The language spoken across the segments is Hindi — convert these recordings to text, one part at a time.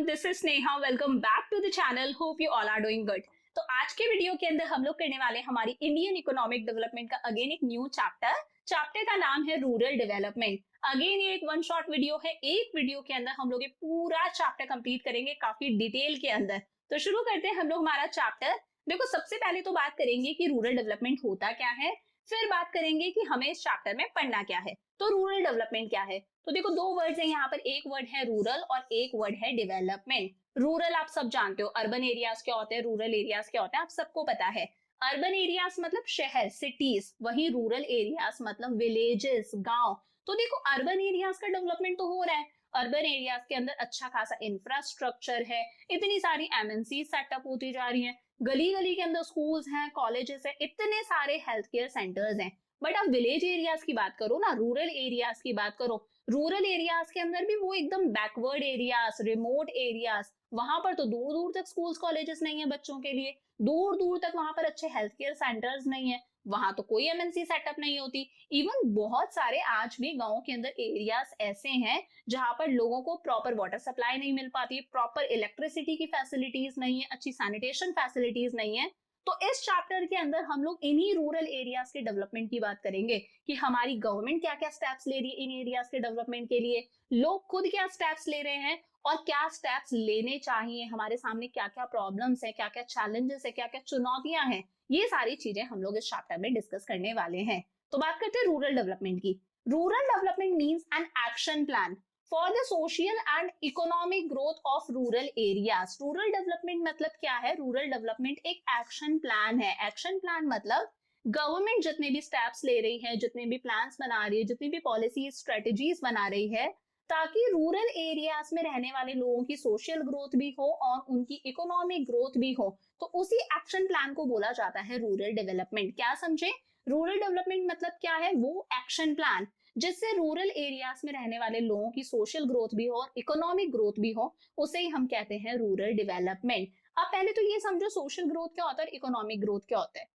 This is Sneha. Welcome back to the channel. Hope you all are doing good. तो आज के वीडियो के अंदर हम लोग करने वाले हमारी इंडियन इकोनॉमिक डेवलपमेंट का अगेन एक न्यू चैप्टर का नाम है रूरल डेवलपमेंट। अगेन ये एक वन शॉट वीडियो है। एक वीडियो के अंदर हम लोग ये पूरा चैप्टर कंप्लीट करेंगे काफी डिटेल के अंदर। तो शुरू करते हैं हम लोग हमारा चैप्टर। देखो, सबसे पहले तो बात करेंगे कि रूरल डेवलपमेंट होता क्या है, फिर बात करेंगे कि हमें इस चैप्टर में पढ़ना क्या है। तो रूरल डेवलपमेंट क्या है, तो देखो दो वर्ड्स हैं यहाँ पर। एक वर्ड है रूरल और एक वर्ड है डेवलपमेंट। रूरल आप सब जानते हो, अर्बन एरियाज क्या होते हैं, रूरल एरियाज क्या होते हैं, आप सबको पता है। अर्बन एरियाज मतलब शहर, सिटीज, वही रूरल एरियाज मतलब विलेजेस, गांव। तो देखो अर्बन एरियाज का डेवलपमेंट तो हो रहा है। अर्बन एरियाज के अंदर अच्छा खासा इंफ्रास्ट्रक्चर है, इतनी सारी एमएनसी सेटअप होती जा रही है, गली गली के अंदर स्कूल्स हैं, कॉलेजेस हैं, इतने सारे हेल्थ केयर सेंटर्स हैं। बट आप विलेज एरियाज की बात करो ना, रूरल एरियाज की बात करो, रूरल एरियाज के अंदर भी वो एकदम बैकवर्ड एरियाज, रिमोट एरियाज, वहां पर तो दूर दूर तक स्कूल्स कॉलेजेस नहीं है बच्चों के लिए, दूर दूर तक वहां पर अच्छे हेल्थ केयर सेंटर्स नहीं है, वहां तो कोई एमएनसी सेटअप नहीं होती। इवन बहुत सारे आज भी गाँव के अंदर एरियाज ऐसे हैं जहां पर लोगों को प्रॉपर वाटर सप्लाई नहीं मिल पाती, प्रॉपर इलेक्ट्रिसिटी की फैसिलिटीज नहीं है, अच्छी सैनिटेशन फैसिलिटीज नहीं है। तो इस चैप्टर के अंदर हम लोग इन्हीं रूरल एरियाज के डेवलपमेंट की बात करेंगे कि हमारी गवर्नमेंट क्या क्या स्टेप्स ले रही है इन एरियाज के डेवलपमेंट के लिए, लोग खुद क्या स्टेप्स ले रहे हैं और क्या स्टेप्स लेने चाहिए, हमारे सामने क्या क्या प्रॉब्लम्स है, क्या क्या चैलेंजेस है, क्या क्या चुनौतियां हैं, ये सारी चीजें हम लोग इस चैप्टर में डिस्कस करने वाले हैं। तो बात करते हैं रूरल डेवलपमेंट की। Rural development means an action plan for the social and economic growth of rural areas. Rural development मतलब क्या है, रूरल डेवलपमेंट एक एक्शन प्लान है। एक्शन प्लान मतलब गवर्नमेंट जितने भी स्टेप्स ले रही है, जितने भी प्लान्स बना रही है, जितनी भी पॉलिसी स्ट्रेटेजीज बना रही है, ताकि रूरल एरियाज में रहने वाले लोगों की सोशल ग्रोथ भी हो और उनकी इकोनॉमिक ग्रोथ भी हो। तो उसी एक्शन प्लान को बोला जाता है रूरल डेवलपमेंट। क्या समझे, रूरल डेवलपमेंट मतलब क्या है, वो एक्शन प्लान जिससे रूरल एरियाज में रहने वाले लोगों की सोशल ग्रोथ भी हो और इकोनॉमिक ग्रोथ भी हो, उसे ही हम कहते हैं रूरल डेवलपमेंट। अब पहले तो ये समझो सोशल ग्रोथ क्या होता है और इकोनॉमिक ग्रोथ क्या होता है।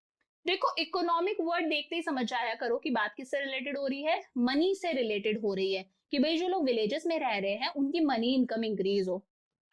देखो, इकोनॉमिक वर्ड देखते ही समझ जाया करो कि बात किससे रिलेटेड हो रही है, मनी से रिलेटेड हो रही है कि भाई जो लोग विलेजेस में रह रहे हैं उनकी मनी इनकम इंक्रीज हो।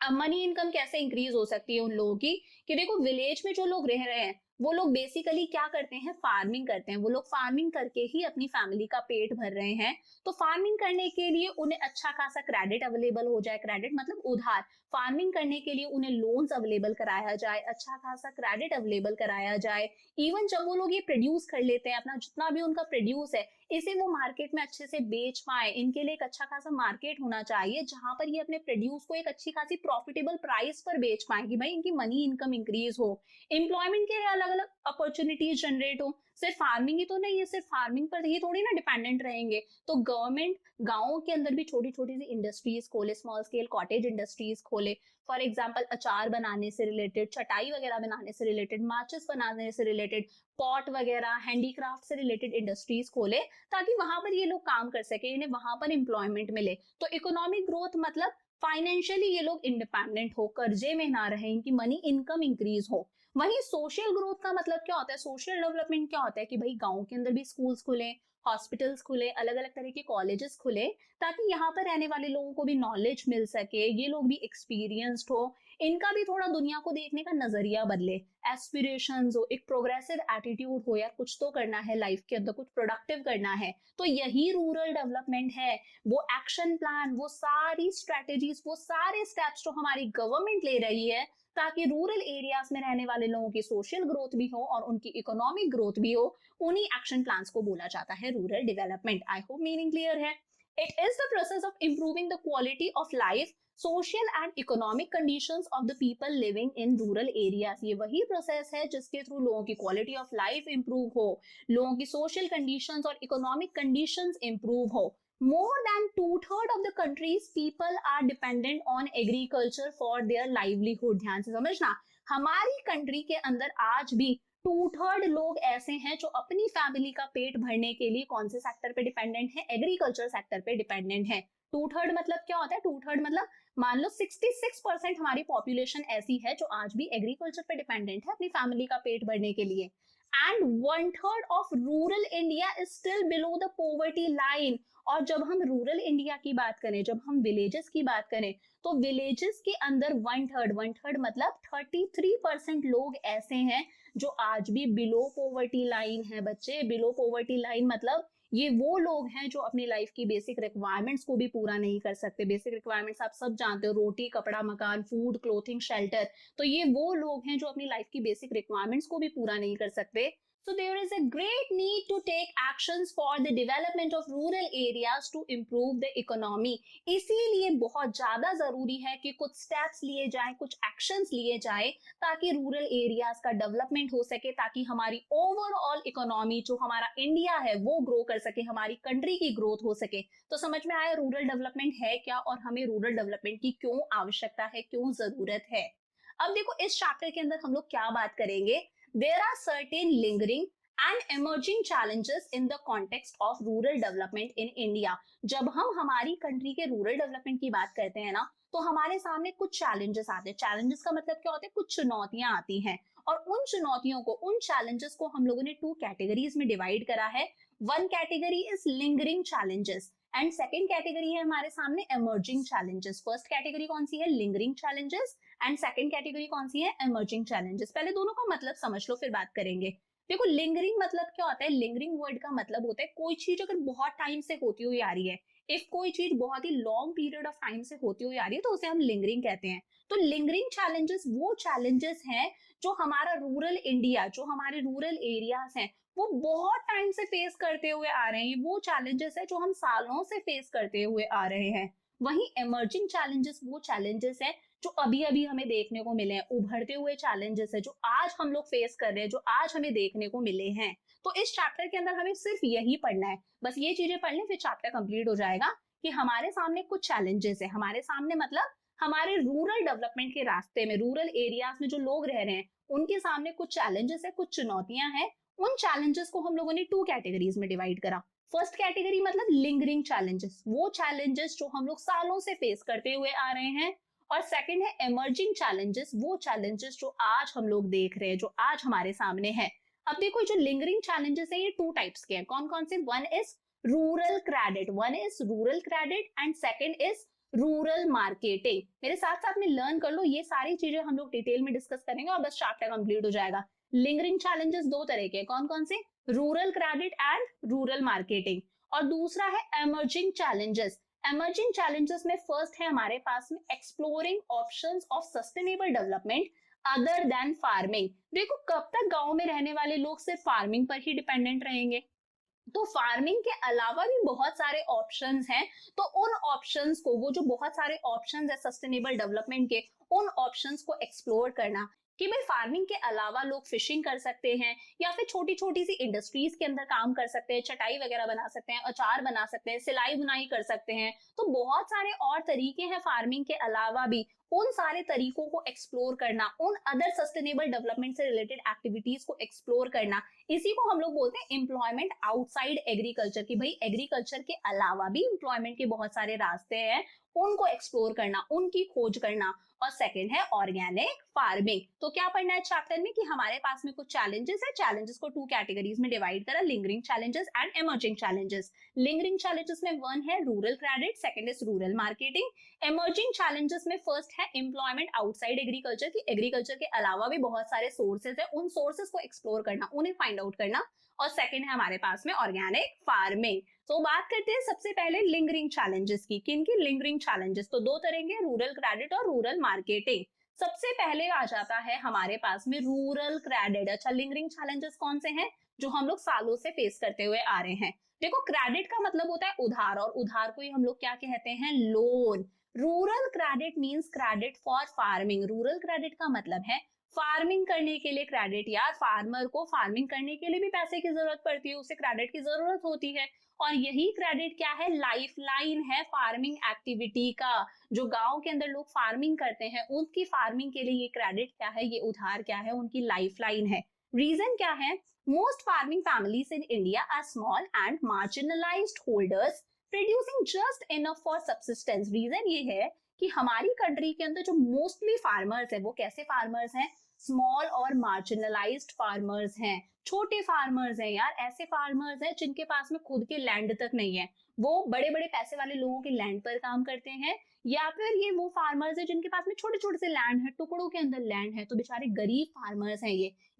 अब मनी इनकम कैसे इंक्रीज हो सकती है उन लोगों की, कि देखो विलेज में जो लोग रह रहे हैं वो लोग बेसिकली क्या करते हैं, फार्मिंग करते हैं। वो लोग फार्मिंग करके ही अपनी फैमिली का पेट भर रहे हैं। तो फार्मिंग करने के लिए उन्हें अच्छा खासा क्रेडिट अवेलेबल हो जाए, क्रेडिट मतलब उधार, फार्मिंग करने के लिए उन्हें लोन्स अवेलेबल कराया जाए, अच्छा खासा क्रेडिट अवेलेबल कराया जाए। इवन जब वो लोग ये प्रोड्यूस कर लेते हैं, अपना जितना भी उनका प्रोड्यूस है, इसे वो मार्केट में अच्छे से बेच पाए, इनके लिए एक अच्छा खासा मार्केट होना चाहिए जहां पर ये अपने प्रोड्यूस को एक अच्छी खासी प्रॉफिटेबल प्राइस पर बेच पाए कि भाई इनकी मनी इनकम इंक्रीज हो, एम्प्लॉयमेंट के लिए अलग अलग अपॉर्चुनिटीज जनरेट हो। सिर्फ फार्मिंग ही तो नहीं है, सिर्फ फार्मिंग पर ही थोड़ी ना डिपेंडेंट रहेंगे। तो गवर्नमेंट गाँवों के अंदर भी छोटी छोटी सी इंडस्ट्रीज खोले, स्मॉल स्केल कॉटेज इंडस्ट्रीज खोले। फॉर एग्जाम्पल अचार बनाने से रिलेटेड, चटाई वगैरह बनाने से रिलेटेड, माचिस बनाने से रिलेटेड, पॉट वगैरह, हैंडीक्राफ्ट से रिलेटेड इंडस्ट्रीज खोले ताकि वहां पर ये लोग काम कर सके, इन्हें वहां पर एम्प्लॉयमेंट मिले। तो इकोनॉमिक ग्रोथ मतलब फाइनेंशियली ये लोग इंडिपेंडेंट हो, कर्जे में ना रहे, इनकी मनी इनकम इंक्रीज हो। वहीं सोशल ग्रोथ का मतलब क्या होता है, सोशल डेवलपमेंट क्या होता है कि भाई गांव के अंदर भी स्कूल्स खुले, हॉस्पिटल्स खुले, अलग अलग तरह के कॉलेजेस खुले, ताकि यहाँ पर रहने वाले लोगों को भी नॉलेज मिल सके, ये लोग भी एक्सपीरियंस्ड हो, इनका भी थोड़ा दुनिया को देखने का नजरिया बदले, एस्पिरेशंस हो, एक प्रोग्रेसिव एटीट्यूड हो, यार कुछ तो करना है लाइफ के अंदर, कुछ प्रोडक्टिव करना है। तो यही रूरल डेवलपमेंट है, वो एक्शन प्लान, वो सारी स्ट्रेटेजीज, वो सारे स्टेप्स जो हमारी गवर्नमेंट ले रही है ताकि रूरल एरियाज में रहने वाले लोगों की सोशल ग्रोथ भी हो और उनकी इकोनॉमिक ग्रोथ भी हो, उन्हीं एक्शन प्लान्स को बोला जाता है rural development. I hope meaning clear है। It is the process of improving the quality of life, social and economic conditions of the people living in rural areas. ये वही प्रोसेस है जिसके थ्रू लोगों की क्वालिटी ऑफ लाइफ इंप्रूव हो, लोगों की सोशल कंडीशंस और इकोनॉमिक कंडीशंस इंप्रूव हो। More than two-thirds of the country's people are dependent on agriculture for their livelihood। ध्यान से समझना, हमारी कंट्री के अंदर आज भी 2/3 लोग ऐसे हैं जो अपनी फैमिली का पेट भरने के लिए कौन से सेक्टर पे डिपेंडेंट है, एग्रीकल्चर सेक्टर पे डिपेंडेंट है। 2/3 मतलब क्या होता है, 2/3 मतलब मान लो 66% हमारी पॉपुलेशन ऐसी है जो आज भी एग्रीकल्चर पे डिपेंडेंट है अपनी फैमिली का पेट भरने के लिए। And 1/3 of rural India is still below the poverty line. और जब हम रूरल इंडिया की बात करें, जब हम विलेजेस की बात करें, तो विलेजेस के अंदर 1/3 मतलब 33% लोग ऐसे हैं जो आज भी बिलो पॉवर्टी लाइन है। बच्चे, बिलो पॉवर्टी लाइन मतलब ये वो लोग हैं जो अपनी लाइफ की बेसिक रिक्वायरमेंट्स को भी पूरा नहीं कर सकते। बेसिक रिक्वायरमेंट्स आप सब जानते हो, रोटी, कपड़ा, मकान, फूड, क्लोथिंग, शेल्टर। तो ये वो लोग हैं जो अपनी लाइफ की बेसिक रिक्वायरमेंट्स को भी पूरा नहीं कर सकते। So there is a great need to take actions for the development of rural areas to improve the economy। इसीलिए बहुत ज्यादा जरूरी है कि कुछ स्टेप्स लिए जाएं, कुछ एक्शंस लिए जाएं, ताकि रूरल एरियाज का डेवलपमेंट हो सके, ताकि हमारी ओवरऑल इकोनॉमी, जो हमारा इंडिया है, वो ग्रो कर सके, हमारी कंट्री की ग्रोथ हो सके। तो समझ में आया रूरल डेवलपमेंट है क्या और हमें रूरल डेवलपमेंट की क्यों आवश्यकता है, क्यों जरूरत है। अब देखो, इस चैप्टर के अंदर हम लोग क्या बात करेंगे। There are certain lingering and emerging challenges in the context of rural development in India। जब हम हमारी कंट्री के रूरल डेवलपमेंट की बात करते हैं ना, तो हमारे सामने कुछ चैलेंजेस आते हैं। चैलेंजेस का मतलब क्या होता है, कुछ चुनौतियां आती हैं, और उन चुनौतियों को, उन चैलेंजेस को हम लोगों ने 2 कैटेगरीज में डिवाइड करा है। One category is lingering challenges and second category है हमारे सामने इमर्जिंग चैलेंजेस। फर्स्ट कैटेगरी कौन सी है, lingering challenges, and second category कौन सी है, इमर्जिंग चैलेंजेस। पहले दोनों का मतलब समझ लो, फिर बात करेंगे। देखो, लिंगरिंग मतलब क्या होता है। लिंगरिंग वर्ड का मतलब होता है कोई चीज अगर बहुत टाइम से होती हुई आ रही है, इफ कोई चीज बहुत ही लॉन्ग पीरियड ऑफ टाइम से होती हुई आ रही है, तो उसे हम लिंगरिंग कहते हैं। तो लिंगरिंग चैलेंजेस वो चैलेंजेस हैं जो हमारा रूरल इंडिया, जो हमारे रूरल एरियाज हैं, वो बहुत टाइम से फेस करते हुए आ रहे हैं। वो चैलेंजेस है जो हम सालों से फेस करते हुए आ रहे हैं। वहीं इमर्जिंग चैलेंजेस वो चैलेंजेस है जो अभी अभी हमें देखने को मिले हैं, उभरते हुए चैलेंजेस है जो आज हम लोग फेस कर रहे हैं, जो आज हमें देखने को मिले हैं। तो इस चैप्टर के अंदर हमें सिर्फ यही पढ़ना है, बस ये चीजें पढ़ लें, फिर चैप्टर कंप्लीट हो जाएगा। कि हमारे सामने कुछ चैलेंजेस है, हमारे सामने मतलब हमारे रूरल डेवलपमेंट के रास्ते में, रूरल एरियाज में जो लोग रह रहे हैं, उनके सामने कुछ चैलेंजेस है, कुछ चुनौतियां हैं। उन चैलेंजेस को हम लोगों ने 2 कैटेगरीज में डिवाइड करा। फर्स्ट कैटेगरी मतलब लिंगरिंग चैलेंजेस, वो चैलेंजेस जो हम लोग सालों से फेस करते हुए आ रहे हैं। और सेकंड है इमर्जिंग चैलेंजेस, वो चैलेंजेस जो आज हम लोग देख रहे हैं, जो आज हमारे सामने है। अब देखो, जो लिंगरिंग चैलेंजेस है ये 2 टाइप्स के हैं। कौन कौन से, one is rural credit, one is rural credit and second is rural marketing. मेरे साथ साथ में लर्न कर लो, ये सारी चीजें हम लोग डिटेल में डिस्कस करेंगे और बस चैप्टर कंप्लीट हो जाएगा। लिंगरिंग चैलेंजेस 2 तरह के, कौन कौन से, rural credit and rural marketing. और दूसरा है इमर्जिंग चैलेंजेस। इमर्जिंग चैलेंजेस में फर्स्ट है हमारे पास में exploring options of sustainable development other than farming. देखो, कब तक गांव में रहने वाले लोग सिर्फ फार्मिंग पर ही डिपेंडेंट रहेंगे। तो फार्मिंग के अलावा भी बहुत सारे ऑप्शंस हैं। तो उन ऑप्शंस को, वो जो बहुत सारे ऑप्शंस है सस्टेनेबल डेवलपमेंट के, उन ऑप्शंस को एक्सप्लोर करना कि भाई फार्मिंग के अलावा लोग फिशिंग कर सकते हैं, या फिर छोटी छोटी सी इंडस्ट्रीज के अंदर काम कर सकते हैं, चटाई वगैरह बना सकते हैं, अचार बना सकते हैं, सिलाई बुनाई कर सकते हैं। तो बहुत सारे और तरीके हैं फार्मिंग के अलावा भी। उन सारे तरीकों को एक्सप्लोर करना, उन अदर सस्टेनेबल डेवलपमेंट से रिलेटेड एक्टिविटीज को एक्सप्लोर करना, इसी को हम लोग बोलते हैं एम्प्लॉयमेंट आउटसाइड एग्रीकल्चर। की भाई एग्रीकल्चर के अलावा भी एम्प्लॉयमेंट के बहुत सारे रास्ते हैं, उनको एक्सप्लोर करना, उनकी खोज करना। और सेकंड है ऑर्गेनिक फार्मिंग। तो क्या पढ़ना है चैप्टर में कि हमारे पास में कुछ चैलेंजेस है, चैलेंजेस को 2 कैटेगरीज में डिवाइड करा, lingering challenges and emerging challenges. Lingering challenges में वन है rural credit, second is rural marketing. Emerging challenges में फर्स्ट है एम्प्लॉयमेंट आउटसाइड एग्रीकल्चर, की एग्रीकल्चर के अलावा भी बहुत सारे सोर्सेज है, उन सोर्सेज को एक्सप्लोर करना, उन्हें फाइंड आउट करना। और सेकंड है हमारे पास में ऑर्गेनिक फार्मिंग। तो बात करते हैं सबसे पहले लिंगरिंग चैलेंजेस की। किनकी लिंगरिंग चैलेंजेस, तो 2 तरह के, रूरल क्रेडिट और रूरल मार्केटिंग। सबसे पहले आ जाता है हमारे पास में रूरल क्रेडिट। अच्छा, लिंगरिंग चैलेंजेस कौन से हैं जो हम लोग सालों से फेस करते हुए आ रहे हैं। देखो, क्रेडिट का मतलब होता है उधार, और उधार को ही हम लोग क्या कहते हैं, loan. Rural credit means credit for farming. Rural credit का मतलब है फार्मिंग करने के लिए क्रेडिट। यार, फार्मर को फार्मिंग करने के लिए भी पैसे की जरूरत पड़ती है, उसे क्रेडिट की जरूरत होती है। और यही क्रेडिट क्या है, लाइफ लाइन है फार्मिंग एक्टिविटी का। जो गांव के अंदर लोग फार्मिंग करते हैं, उनकी फार्मिंग के लिए ये क्रेडिट क्या है, ये उधार क्या है, उनकी लाइफ लाइन है। रीजन क्या है, most farming families in India are small and marginalised holders producing just enough for subsistence. Reason ये है कि हमारी कंट्री के अंदर जो मोस्टली फार्मर्स है, वो कैसे फार्मर्स हैं, स्मॉल और मार्जिनलाइज्ड फार्मर्स हैं। छोटे फार्मर्स हैं यार, ऐसे फार्मर्स हैं जिनके पास में खुद के लैंड तक नहीं है, वो बड़े बड़े पैसे वाले लोगों के लैंड पर काम करते हैं, या फिर ये वो फार्मर्स है जिनके पास में छोटे छोटे से लैंड है, टुकड़ों के अंदर लैंड है, तो बेचारे गरीब फार्मर्स हैं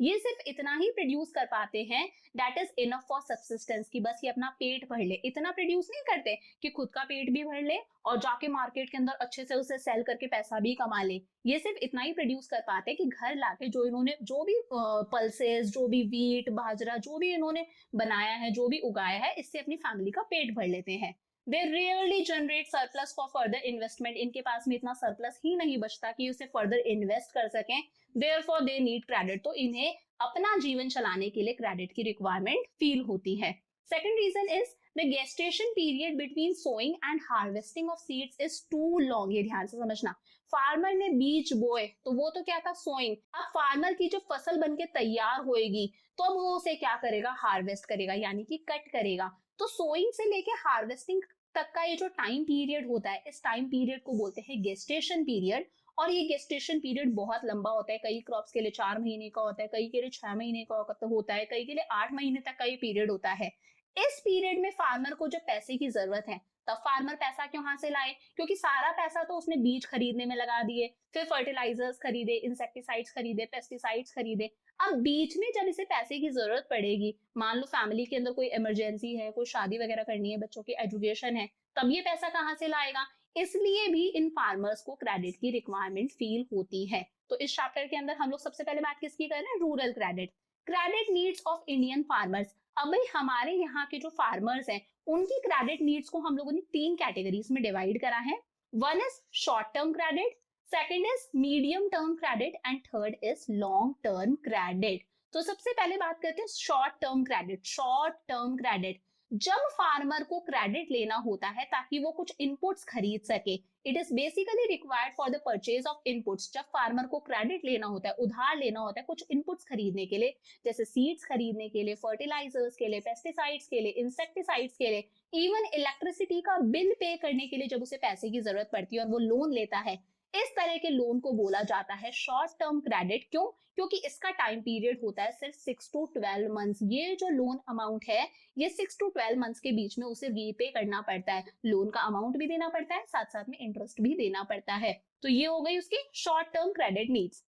ये सिर्फ इतना ही प्रोड्यूस कर पाते हैं that is enough for subsistence, की बस ये अपना पेट भर ले, इतना प्रोड्यूस नहीं करते कि खुद का पेट भी भर ले और जाके मार्केट के अंदर अच्छे से उसे सेल करके पैसा भी कमा ले। ये सिर्फ इतना ही प्रोड्यूस कर पाते हैं कि घर लाके जो इन्होंने जो भी पल्सेस, जो भी व्हीट बाजरा जो भी इन्होंने बनाया है, जो भी उगाया है, इससे अपनी फैमिली का पेट भर लेते हैं। They rarely generate surplus for further investment, इनके पास में इतना सरप्लस ही नहीं बचता कि उसे फर्दर इन्वेस्ट कर सकें। देयरफॉर दे नीड क्रेडिट, तो इन्हें अपना जीवन चलाने के लिए क्रेडिट की रिक्वायरमेंट फील होती है। Second reason is the gestation period between sowing and harvesting of seeds is too long. ये ध्यान से समझना, फार्मर ने बीज बोए तो वो तो क्या था, सोइंग। अब फार्मर की जब फसल बनके तैयार होएगी तो अब वो उसे क्या करेगा, हार्वेस्ट करेगा, यानी कि कट करेगा। तो सोइंग से लेके हार्वेस्टिंग तक का ये जो टाइम पीरियड होता है, इस टाइम पीरियड को बोलते हैं गेस्टेशन पीरियड। और ये गेस्टेशन पीरियड बहुत लंबा होता है, कई क्रॉप्स के लिए 4 महीने का होता है, कई के लिए 6 महीने का होता है, कई के लिए 8 महीने तक का ये पीरियड होता है। इस पीरियड में फार्मर को जब पैसे की जरूरत है, तब फार्मर पैसा क्यों हाथ से लाए, क्योंकि सारा पैसा तो उसने बीज खरीदने में लगा दिए, फिर फर्टिलाइजर्स खरीदे, इंसेक्टिसाइड्स खरीदे, पेस्टिसाइड्स खरीदे। अब बीच में जब इसे पैसे की जरूरत पड़ेगी, मान लो फैमिली के अंदर कोई इमरजेंसी है, कोई शादी वगैरह करनी है, बच्चों की एजुकेशन है, तब ये पैसा कहाँ से लाएगा। इसलिए भी इन फार्मर्स को क्रेडिट की रिक्वायरमेंट फील होती है। तो इस चैप्टर के अंदर हम लोग सबसे पहले बात किसकी कर रहे हैं, rural credit. Credit needs of Indian farmers. अब भाई हमारे यहाँ के जो फार्मर्स हैं उनकी क्रेडिट नीड्स को हम लोगों ने 3 कैटेगरीज में डिवाइड करा है। One is short term credit, second is medium term credit and third is long term credit. तो सबसे पहले बात करते हैं short term credit. Short term credit, जब फार्मर को क्रेडिट लेना होता है ताकि वो कुछ इनपुट्स खरीद सके, it is basically required for the purchase of inputs. जब फार्मर को क्रेडिट लेना होता है, उधार लेना होता है कुछ इनपुट्स खरीदने के लिए, जैसे सीड्स खरीदने के लिए, फर्टिलाइजर्स के लिए, पेस्टिसाइड्स के लिए, इंसेक्टिसाइड्स के लिए, इवन इलेक्ट्रिसिटी का बिल पे करने के लिए जब उसे पैसे की जरूरत पड़ती है और वो लोन लेता है, इस तरह के लोन को बोला जाता है शॉर्ट टर्म क्रेडिट। क्यों, क्योंकि इसका टाइम पीरियड होता है सिर्फ 6 to 12 मंथ्स। ये जो लोन अमाउंट है ये 6 to 12 मंथ्स के बीच में उसे रीपे करना पड़ता है, लोन का अमाउंट भी देना पड़ता है, साथ साथ में इंटरेस्ट भी देना पड़ता है। तो ये हो गई उसकी short term credit needs.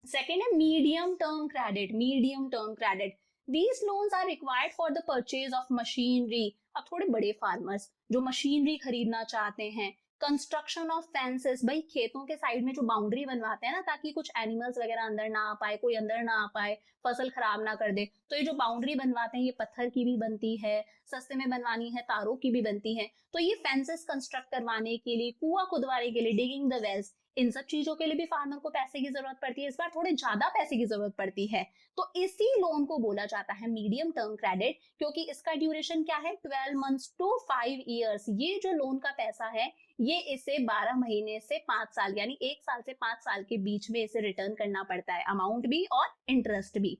Second है medium term credit. Medium term credit, these loans are required for the purchase of machinery। अब थोड़े बड़े फार्मर्स जो मशीनरी खरीदना चाहते हैं, कंस्ट्रक्शन ऑफ फेंसेस, भाई खेतों के साइड में जो बाउंड्री बनवाते हैं ना ताकि कुछ एनिमल्स वगैरह अंदर ना आ पाए, कोई अंदर ना आ पाए, फसल खराब ना कर दे, तो ये जो बाउंड्री बनवाते हैं ये पत्थर की भी बनती है, सस्ते में बनवानी है तारों की भी बनती है। तो ये फेंसेस कंस्ट्रक्ट करवाने के लिए, कुआं खुदवाने के लिए, डिगिंग द वेल्स, इन सब चीजों के लिए भी फार्मर को पैसे की जरूरत पड़ती है। इस बार थोड़े ज्यादा पैसे की जरूरत पड़ती है, तो इसी लोन को बोला जाता है मीडियम टर्म क्रेडिट, क्योंकि इसका ड्यूरेशन क्या है, 12 मंथ्स टू 5 इयर्स। ये जो लोन का पैसा है ये इसे 12 महीने से 5 साल, यानी 1 साल से 5 साल के बीच में इसे रिटर्न करना पड़ता है, अमाउंट भी और इंटरेस्ट भी।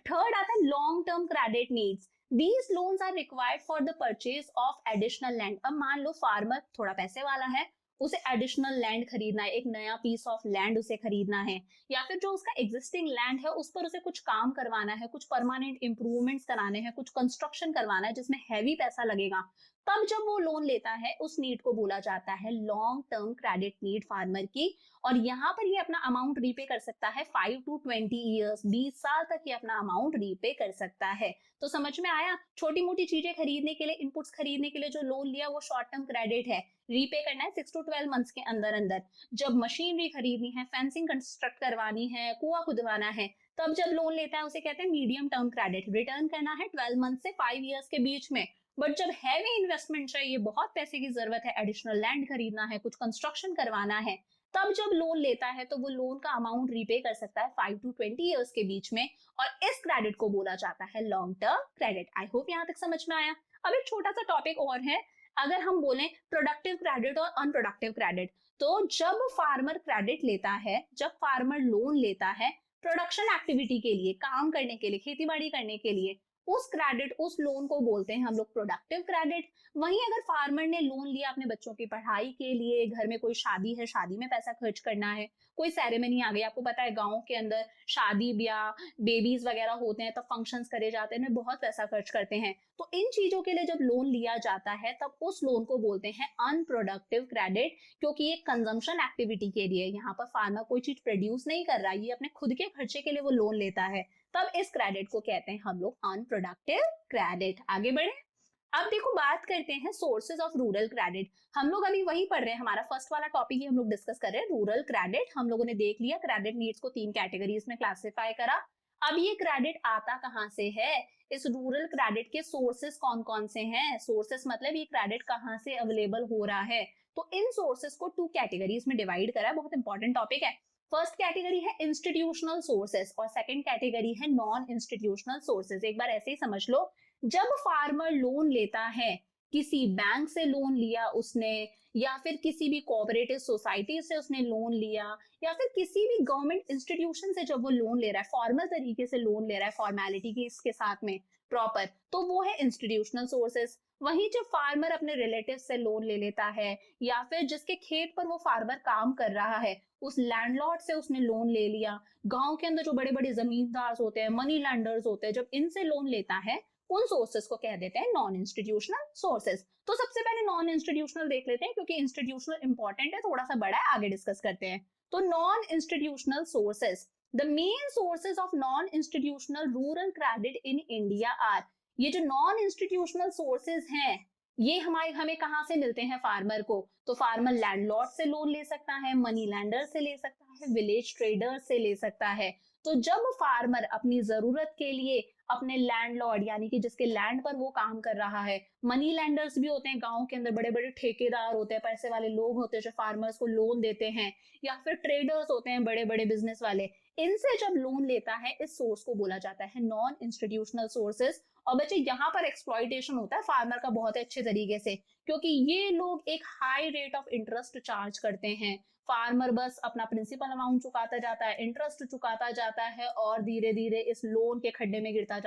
थर्ड आता है long term credit needs. These loans are required for the purchase of additional land। अब मान लो फार्मर थोड़ा पैसे वाला है, उसे एडिशनल लैंड खरीदना है, एक नया पीस ऑफ लैंड उसे खरीदना है, या फिर जो उसका एग्जिस्टिंग लैंड है उस पर उसे कुछ काम करवाना है, कुछ परमानेंट इंप्रूवमेंट्स कराने हैं, कुछ कंस्ट्रक्शन करवाना है जिसमें हैवी पैसा लगेगा, तब जब वो लोन लेता है उस नीड को बोला जाता है long term credit need farmer की। और यहाँ पर ये अपना अमाउंट रीपे कर सकता है 5 to 20 ईयर्स, 20 साल तक ये अपना अमाउंट रीपे कर सकता है। तो समझ में आया, छोटी मोटी चीजें खरीदने के लिए, इनपुट्स खरीदने के लिए जो लोन लिया वो शॉर्ट टर्म क्रेडिट है, रीपे करना है 6 to 12 मंथ्स के अंदर अंदर। जब मशीनरी खरीदनी है, फेंसिंग कंस्ट्रक्ट करवानी है, कुआं खुदवाना है, तब जब लोन लेता है उसे कहते हैं मीडियम टर्म क्रेडिट, रिटर्न करना है 12 मंथ से 5 ईयर्स के बीच में। बट जब हैवी इन्वेस्टमेंट चाहिए, बहुत पैसे की जरूरत है, एडिशनल लैंड खरीदना है, कुछ कंस्ट्रक्शन करवाना है, तब जब लोन लेता है तो वो लोन का अमाउंट रीपे कर सकता है 5 to 20 ईयर्स के बीच में, और इस क्रेडिट को बोला जाता है long term credit. I hope यहाँ तक समझ में आया। अब एक छोटा सा टॉपिक और है, अगर हम बोलें प्रोडक्टिव क्रेडिट और अनप्रोडक्टिव क्रेडिट, तो जब फार्मर क्रेडिट लेता है, जब फार्मर लोन लेता है प्रोडक्शन एक्टिविटी के लिए, काम करने के लिए, खेती बाड़ी करने के लिए, उस क्रेडिट, उस लोन को बोलते हैं हम लोग प्रोडक्टिव क्रेडिट। वहीं अगर फार्मर ने लोन लिया अपने बच्चों की पढ़ाई के लिए, घर में कोई शादी है, शादी में पैसा खर्च करना है, कोई सेरेमनी आ गई, आपको पता है गाँव के अंदर शादी ब्याह बेबीज वगैरह होते हैं, तब फंक्शंस करे जाते हैं, बहुत पैसा खर्च करते हैं, तो इन चीजों के लिए जब लोन लिया जाता है तब उस लोन को बोलते हैं अनप्रोडक्टिव क्रेडिट, क्योंकि ये कंजम्पशन एक्टिविटी के लिए, यहाँ पर फार्मर कोई चीज प्रोड्यूस नहीं कर रहा है, ये अपने खुद के खर्चे के लिए वो लोन लेता है, तब इस क्रेडिट को कहते हैं हम लोग अनप्रोडक्टिव क्रेडिट। आगे बढ़े, अब देखो बात करते हैं सोर्सेज ऑफ रूरल क्रेडिट। हम लोग अभी वही पढ़ रहे हैं, हमारा फर्स्ट वाला टॉपिक ही हम लोग डिस्कस कर रहे हैं, रूरल क्रेडिट। हम लोगों ने देख लिया क्रेडिट नीड्स को 3 कैटेगरीज में क्लासिफाई करा। अब ये क्रेडिट आता कहां से है, इस रूरल क्रेडिट के सोर्सेस कौन कौन से हैं, सोर्सेस मतलब ये क्रेडिट कहां से अवेलेबल हो रहा है। तो इन सोर्सेस को 2 कैटेगरीज में डिवाइड करा है, बहुत इंपॉर्टेंट टॉपिक है। फर्स्ट कैटेगरी है इंस्टीट्यूशनल सोर्सेस और सेकंड कैटेगरी है नॉन इंस्टीट्यूशनल सोर्सेस। एक बार ऐसे ही समझ लो, जब फार्मर लोन लेता है, किसी बैंक से लोन लिया उसने, या फिर किसी भी कोऑपरेटिव सोसाइटी से उसने लोन लिया, या फिर किसी भी गवर्नमेंट इंस्टीट्यूशन से जब वो लोन ले रहा है, फॉर्मल तरीके से लोन ले रहा है, फॉर्मेलिटी की इसके साथ में प्रॉपर, तो वो है इंस्टीट्यूशनल सोर्सेस। वहीं जब फार्मर अपने रिलेटिव से लोन ले लेता है, या फिर जिसके खेत पर वो फार्मर काम कर रहा है, उस लैंडलॉर्ड से उसने लोन ले लिया, गांव के अंदर जो बड़े बड़े जमींदार होते हैं, मनी लैंडर्स होते हैं, जब इनसे लोन लेता है, उन सोर्सेस को कह देते हैं नॉन इंस्टीट्यूशनल सोर्सेस। तो सबसे पहले नॉन इंस्टीट्यूशनल देख लेते हैं, क्योंकि इंस्टीट्यूशनल इंपॉर्टेंट है, थोड़ा सा बड़ा है, आगे डिस्कस करते हैं। तो non institutional sources, the main sources of non institutional rural credit in India are, ये जो नॉन इंस्टीट्यूशनल सोर्सेज हैं, ये हमें कहां से मिलते हैं फार्मर को, तो फार्मर लैंडलॉर्ड से लोन ले सकता है, मनी लैंडर से ले सकता है, विलेज ट्रेडर से ले सकता है। तो जब फार्मर अपनी जरूरत के लिए अपने लैंडलॉर्ड, यानी कि जिसके लैंड पर वो काम कर रहा है, मनी लैंडर्स भी होते हैं गांव के अंदर, बड़े बड़े ठेकेदार होते हैं, पैसे वाले लोग होते हैं जो फार्मर्स को लोन देते हैं, या फिर ट्रेडर्स होते हैं बड़े बड़े बिजनेस वाले, इनसे जब लोन लेता है, इस सोर्स को बोला जाता है नॉन इंस्टीट्यूशनल सोर्सेस। और बच्चे यहाँ पर एक्सप्लॉइटेशन होता है फार्मर का बहुत अच्छे तरीके से, क्योंकि ये लोग एक high rate of interest charge करते हैं। फार्मर बस अपना प्रिंसिपल अमाउंट चुकाता जाता है, इंटरेस्ट चुकाता जाता है, और धीरे धीरे इस लोन के खड्डे में गिरता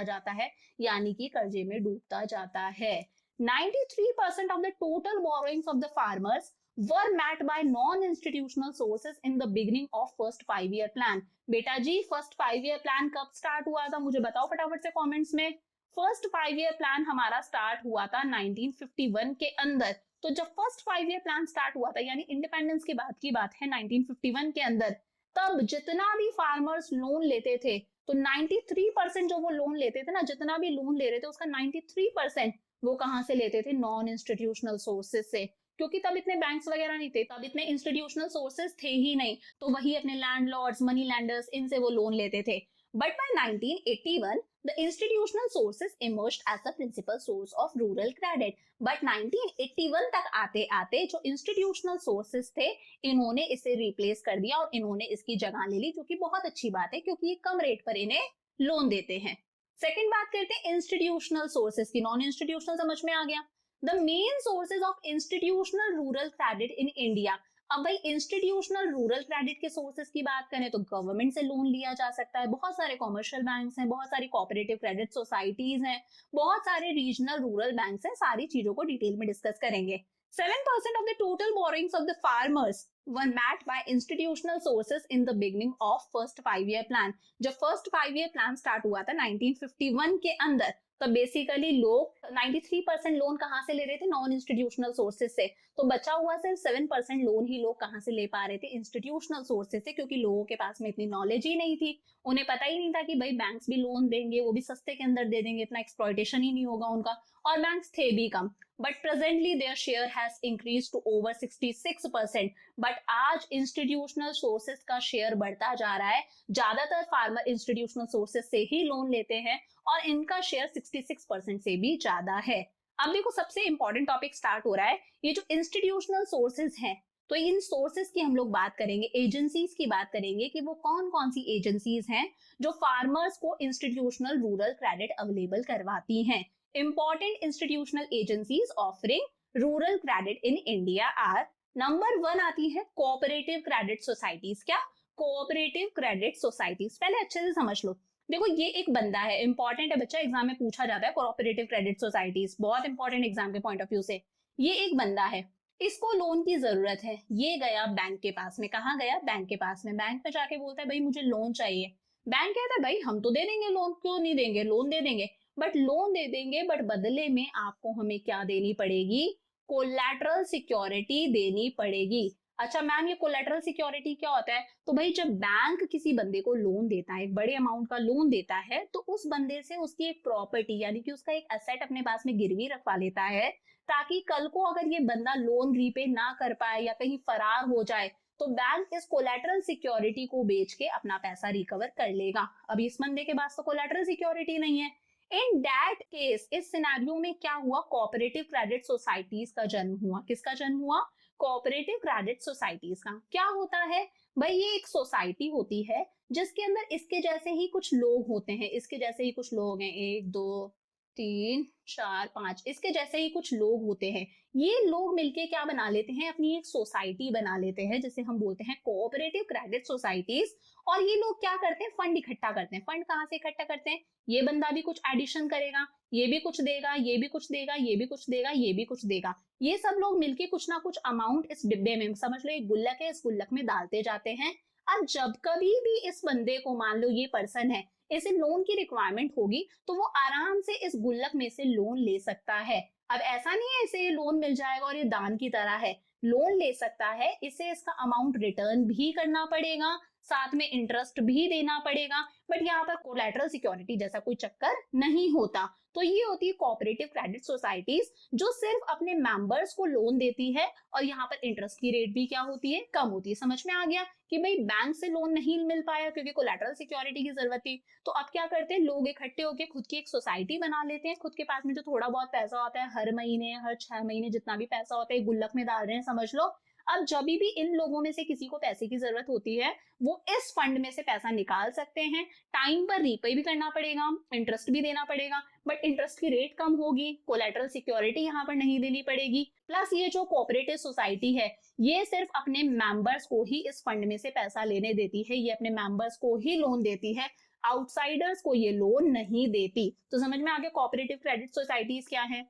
जाता है, यानी कि कर्जे में डूबता जाता है। 93% of the total borrowings of the farmers were met by non-institutional sources in the beginning of first 5-year plan। बेटा जी फर्स्ट 5-year प्लान कब स्टार्ट हुआ था, मुझे बताओ फटाफट से कमेंट्स में। फर्स्ट 5-year प्लान हमारा स्टार्ट हुआ था 1951 के अंदर। तो जब फर्स्ट 5-year प्लान स्टार्ट हुआ था, यानी इंडिपेंडेंस के बाद की बात है, 1951 के अंदर, तब जितना भी फार्मर्स लोन लेते थे, तो 93% जो वो लोन लेते थे ना, जितना भी लोन ले रहे थे उसका 93% वो कहां से लेते थे, नॉन इंस्टीट्यूशनल सोर्सेज से, क्योंकि तब इतने बैंक्स वगैरह नहीं थे, तब इतने इंस्टीट्यूशनल सोर्सेज थे ही नहीं, तो वही अपने लैंडलॉर्ड्स, मनी लैंडर्स, इनसे वो लोन लेते थे। But by 1981 the institutional sources emerged as the principal source of rural credit। But 1981 तक आते आते जो इंस्टीट्यूशनल सोर्सेस थे, इन्होंने इसे रिप्लेस कर दिया और इन्होंने इसकी जगह ले ली, जो कि बहुत अच्छी बात है, क्योंकि ये कम रेट पर इन्हें लोन देते हैं। सेकंड बात करते हैं इंस्टीट्यूशनल सोर्सेस की। नॉन इंस्टीट्यूशनल समझ में आ गया। The main sources of institutional rural credit in India. अब भाई इंस्टीट्यूशनल रूरल क्रेडिट के सोर्सेज की बात करें तो गवर्नमेंट से लोन लिया जा सकता है, बहुत सारे कॉमर्शियल बैंक्स हैं, बहुत सारी कोऑपरेटिव क्रेडिट सोसाइटीज हैं, बहुत सारे रीजनल रूरल बैंक्स हैं, सारी चीजों को डिटेल में डिस्कस करेंगे। 7% of the total borrowings of the farmers were met by institutional sources in the beginning of first 5-year plan। जब फर्स्ट 5-year प्लान स्टार्ट हुआ था 1951 के अंदर, तो बेसिकली लोग 93% लोन कहां से ले रहे थे, नॉन इंस्टीट्यूशनल सोर्सेज से, तो बचा हुआ सिर्फ 7% लोन ही लोग कहां से ले पा रहे थे, इंस्टीट्यूशनल सोर्सेज से, क्योंकि लोगों के पास में इतनी नॉलेज ही नहीं थी, उन्हें पता ही नहीं था कि भाई बैंक्स भी लोन देंगे, वो भी सस्ते के अंदर दे देंगे, इतना एक्सप्लॉइटेशन ही नहीं होगा उनका, और बैंक्स थे भी कम। But presently their share has increase to over 66%। But आज इंस्टीट्यूशनल सोर्सेज का शेयर बढ़ता जा रहा है, ज्यादातर फार्मर इंस्टीट्यूशनल सोर्सेज से ही लोन लेते हैं, और इनका शेयर 66% से भी ज्यादा है। अब देखो सबसे इंपॉर्टेंट टॉपिक स्टार्ट हो रहा है, ये जो इंस्टीट्यूशनल सोर्सेज हैं, तो इन सोर्सेज की हम लोग बात करेंगे, एजेंसीज की बात करेंगे कि वो कौन कौन सी एजेंसीज हैं जो फार्मर्स को इंस्टीट्यूशनल रूरल क्रेडिट अवेलेबल करवाती हैं। Important institutional agencies offering rural credit in India are, number 1 आती है कोऑपरेटिव क्रेडिट सोसाइटीज। क्या? Cooperative credit societies. पहले अच्छे से समझ लो, देखो ये एक बंदा है, इंपॉर्टेंट है बच्चा, एग्जाम में पूछा जाता है कोऑपरेटिव क्रेडिट सोसाइटीज, बहुत इंपॉर्टेंट एग्जाम के पॉइंट ऑफ व्यू से। ये एक बंदा है, इसको लोन की जरूरत है, ये गया बैंक के पास में। कहाँ गया? बैंक के पास में। बैंक में जाके बोलता है भाई मुझे लोन चाहिए। बैंक कहता है भाई हम तो दे देंगे लोन, क्यों नहीं देंगे, लोन दे देंगे। बट लोन दे देंगे, बट बदले में आपको हमें क्या देनी पड़ेगी? कोलैटरल सिक्योरिटी देनी पड़ेगी। अच्छा मैम ये कोलेटरल सिक्योरिटी क्या होता है? तो भाई जब बैंक किसी बंदे को लोन देता है, एक बड़े अमाउंट का लोन देता है, तो उस बंदे से उसकी एक प्रॉपर्टी यानी कि उसका एक एसेट अपने पास में गिरवी रखवा लेता है, ताकि कल को अगर ये बंदा लोन रीपे ना कर पाए या कहीं फरार हो जाए, तो बैंक इस कोलेटरल सिक्योरिटी को बेच के अपना पैसा रिकवर कर लेगा। अभी इस बंदे के पास तो कोलेटरल सिक्योरिटी नहीं है। इन दैट केस, इस सिनेरियो में क्या हुआ? कोऑपरेटिव क्रेडिट सोसाइटीज का जन्म हुआ। किसका जन्म हुआ? कोऑपरेटिव क्रेडिट सोसाइटीज का। क्या होता है भाई? ये एक सोसाइटी होती है जिसके अंदर इसके जैसे ही कुछ लोग होते हैं, इसके जैसे ही कुछ लोग हैं, 1 2 3 4 5, इसके जैसे ही कुछ लोग होते हैं। ये लोग मिलके क्या बना लेते हैं? अपनी एक सोसाइटी बना लेते हैं, जिसे हम बोलते हैं कोऑपरेटिव क्रेडिट सोसाइटीज। और ये लोग क्या करते हैं? फंड इकट्ठा करते हैं। फंड कहाँ से इकट्ठा करते हैं? ये बंदा भी कुछ एडिशन करेगा, ये भी कुछ देगा, ये भी कुछ देगा, ये भी कुछ देगा, ये भी कुछ देगा। ये सब लोग मिलके कुछ ना कुछ अमाउंट इस डिब्बे में, समझ लो एक गुल्लक है, इस गुल्लक में डालते जाते हैं। अब जब कभी भी इस बंदे को, मान लो ये पर्सन है, इसे लोन की रिक्वायरमेंट होगी, तो वो आराम से इस गुल्लक में से लोन ले सकता है। अब ऐसा नहीं है इसे लोन मिल जाएगा और ये दान की तरह है, लोन ले सकता है, इसे इसका अमाउंट रिटर्न भी करना पड़ेगा, साथ में इंटरेस्ट भी देना पड़ेगा, बट यहाँ पर कोलैटरल सिक्योरिटी जैसा कोई चक्कर नहीं होता। तो ये होती है कोऑपरेटिव क्रेडिट सोसाइटीज, जो सिर्फ अपने मेंबर्स को लोन देती है, और यहाँ पर इंटरेस्ट की रेट भी क्या होती है? कम होती है। समझ में आ गया कि भाई बैंक से लोन नहीं मिल पाया क्योंकि कोलैटरल सिक्योरिटी की जरूरत थी, तो अब क्या करते हैं लोग? इकट्ठे होकर खुद की एक सोसाइटी बना लेते हैं। खुद के पास में जो थोड़ा बहुत पैसा होता है, हर महीने हर 6 महीने जितना भी पैसा होता है, गुल्लक में डाल रहे हैं, समझ लो। अब जब भी इन लोगों में से किसी को पैसे की जरूरत होती है, वो इस फंड में से पैसा निकाल सकते हैं। टाइम पर रीपे भी करना पड़ेगा, इंटरेस्ट भी देना पड़ेगा, बट इंटरेस्ट की रेट कम होगी, कोलैटरल सिक्योरिटी यहाँ पर नहीं देनी पड़ेगी। प्लस ये जो कोऑपरेटिव सोसाइटी है, ये सिर्फ अपने मेंबर्स को ही इस फंड में से पैसा लेने देती है, ये अपने मेंबर्स को ही लोन देती है, आउटसाइडर्स को ये लोन नहीं देती। तो समझ में आ गया कोऑपरेटिव क्रेडिट सोसाइटीज क्या है?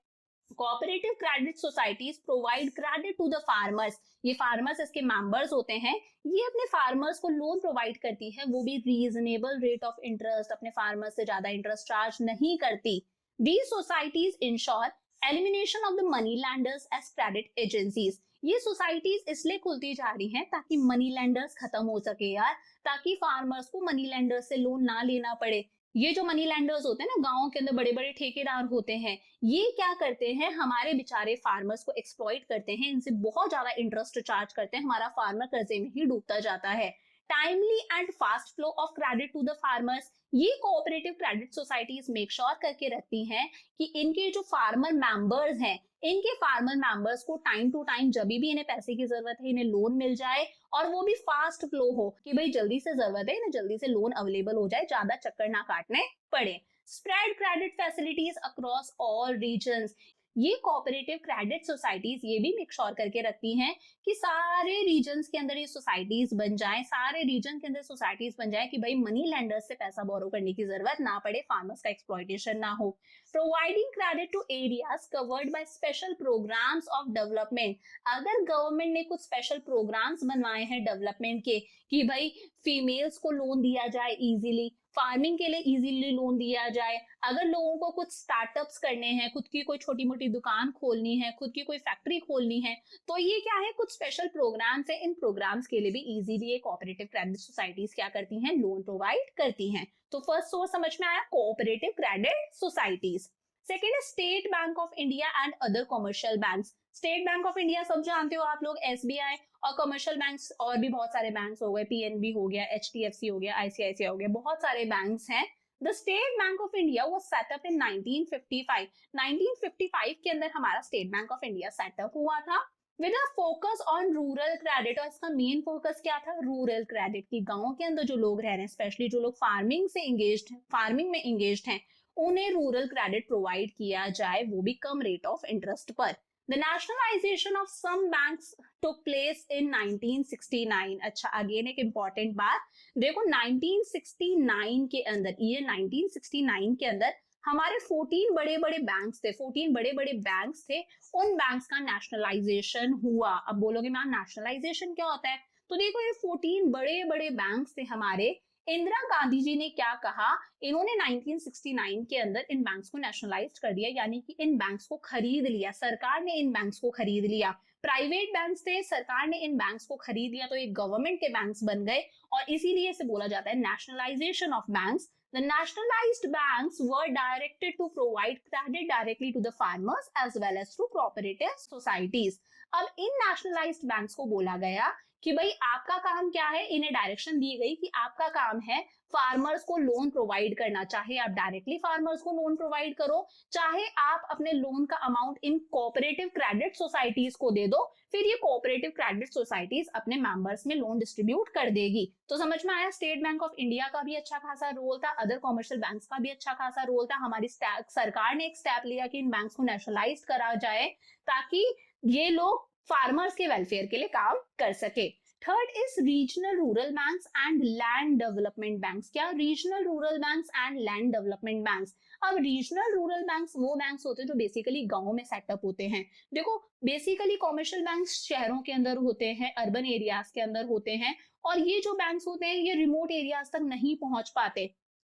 Cooperative credit societies provide credit to the farmers. ये फार्मर्स इसके मेंबर्स होते हैं, ये अपने फार्मर्स को लोन प्रोवाइड करती है, वो भी रीजनेबल रेट ऑफ इंटरेस्ट, अपने फार्मर्स से ज्यादा इंटरेस्ट चार्ज नहीं करती। These societies ensure elimination of the money lenders as credit agencies. ये सोसाइटीज इसलिए खुलती जा रही हैं ताकि मनी लैंडर्स खत्म हो सके यार, ताकि फार्मर्स को मनी लैंडर्स से लोन ना लेना पड़े। ये जो मनी लैंडर्स होते हैं ना, गांव के अंदर बड़े बड़े ठेकेदार होते हैं, ये क्या करते हैं? हमारे बेचारे फार्मर्स को एक्सप्लॉइट करते हैं, इनसे बहुत ज्यादा इंटरेस्ट चार्ज करते हैं, हमारा फार्मर कर्जे में ही डूबता जाता है। Timely and fast flow of credit to the farmers, ये cooperative credit societies make sure करके रखती हैं कि इनके जो फार्मर मेंबर्स हैं, इनके फार्मर मेंबर्स को टाइम टू टाइम जब भी इन्हें पैसे की जरूरत है, इन्हें लोन मिल जाए, और वो भी फास्ट फ्लो हो, कि भाई जल्दी से जरूरत है, इन्हें जल्दी से लोन अवेलेबल हो जाए, ज्यादा चक्कर ना काटने पड़े। Spread credit facilities across all regions, ये कोऑपरेटिव क्रेडिट सोसाइटीज ये भी मेक श्योर करके रखती हैं कि सारे रीजन्स के अंदर ये सोसाइटीज बन जाएं, सारे रीजन के अंदर सोसाइटीज बन जाए, कि भाई मनी लेंडर्स से पैसा बोरो करने की जरूरत ना पड़े, फार्मर्स का एक्सप्लॉइटेशन ना हो। Providing credit to areas covered by special programmes of development, अगर गवर्नमेंट ने कुछ स्पेशल प्रोग्राम्स बनवाए हैं डेवलपमेंट के, कि भाई फीमेल्स को लोन दिया जाए इजीली, फार्मिंग के लिए इजीली लोन दिया जाए, अगर लोगों को कुछ स्टार्टअप्स करने हैं, खुद की कोई छोटी मोटी दुकान खोलनी है, खुद की कोई फैक्ट्री खोलनी है, तो ये क्या है? कुछ स्पेशल प्रोग्राम्स है, इन प्रोग्राम्स के लिए भी इजीली ये कोऑपरेटिव क्रेडिट सोसाइटीज क्या करती हैं? लोन प्रोवाइड करती हैं। तो फर्स्ट सोर्स समझ में आया, कोऑपरेटिव क्रेडिट सोसाइटीज। सेकेंड है state bank of India and other commercial banks. State bank of India सब जानते हो आप लोग, एसबीआई, और कमर्शियल बैंक्स और भी बहुत सारे बैंक्स हो गए, पीएनबी हो गया, एचडीएफसी हो गया, आईसीआईसीआई हो गया, बहुत सारे बैंक्स हैं। The state bank of India was set up in 1955। 1955 के अंदर हमारा state bank of India setup हुआ था, with a focus on rural credit. और इसका मेन फोकस क्या था? रूरल क्रेडिट की। गांव के अंदर जो लोग रह रहे हैं, स्पेशली जो लोग फार्मिंग से एंगेज्ड, फार्मिंग में एंगेज्ड हैं, उन्हें रूरल क्रेडिट प्रोवाइड किया जाए, वो भी कम रेट ऑफ इंटरेस्ट पर। The nationalisation of some banks took place in 1969। अच्छा, अगेन एक इंपॉर्टेंट बात, देखो 1969 के अंदर, ईयर 1969 के अंदर हमारे 14 बड़े बड़े बैंक्स थे, 14 बड़े बड़े बैंक्स थे, उन बैंक्स का नेशनलाइजेशन हुआ। अब बोलोगे मैम नेशनलाइजेशन क्या होता है? तो देखो ये 14 बड़े बड़े बैंक्स थे हमारे, इंदिरा गांधी जी ने क्या कहा, इन्होंने 1969 के अंदर इन बैंक्स को नेशनलाइज कर दिया, यानी कि इन बैंक्स को खरीद लिया, सरकार ने इन बैंक्स को खरीद लिया। प्राइवेट बैंक्स थे, सरकार ने इन बैंक्स को खरीद लिया, तो ये गवर्नमेंट के बैंक्स बन गए, और इसीलिए इसे बोला जाता है nationalisation of banks. The nationalized banks were directed to provide credit directly to the farmers as well as through cooperative societies. अब इन nationalized banks को बोला गया कि भाई आपका काम क्या है, इन्हें डायरेक्शन दी गई कि आपका काम है फार्मर्स को लोन प्रोवाइड करना, चाहे आप डायरेक्टली फार्मर्स को लोन प्रोवाइड करो, चाहे आप अपने लोन का amount in cooperative credit societies को दे दो, फिर ये कोऑपरेटिव क्रेडिट सोसाइटीज अपने मेंबर्स में लोन डिस्ट्रीब्यूट कर देगी। तो समझ में आया, स्टेट बैंक ऑफ इंडिया का भी अच्छा खासा रोल था, अदर कॉमर्शियल बैंक्स का भी अच्छा खासा रोल था। हमारी सरकार ने एक स्टेप लिया कि इन बैंक्स को नेशनलाइज करा जाए ताकि ये लोग फार्मर्स के वेलफेयर के लिए काम कर सके। Third is regional rural banks and land development banks. क्या? Regional rural banks and land development banks. अब रीजनल रूरल बैंक्स वो बैंक्स होते हैं जो बेसिकली गांवों में सेटअप होते हैं। देखो बेसिकली कॉमर्शियल बैंक्स शहरों के अंदर होते हैं, अर्बन एरियाज के अंदर होते हैं, और ये जो बैंक्स होते हैं ये रिमोट एरियाज तक नहीं पहुंच पाते,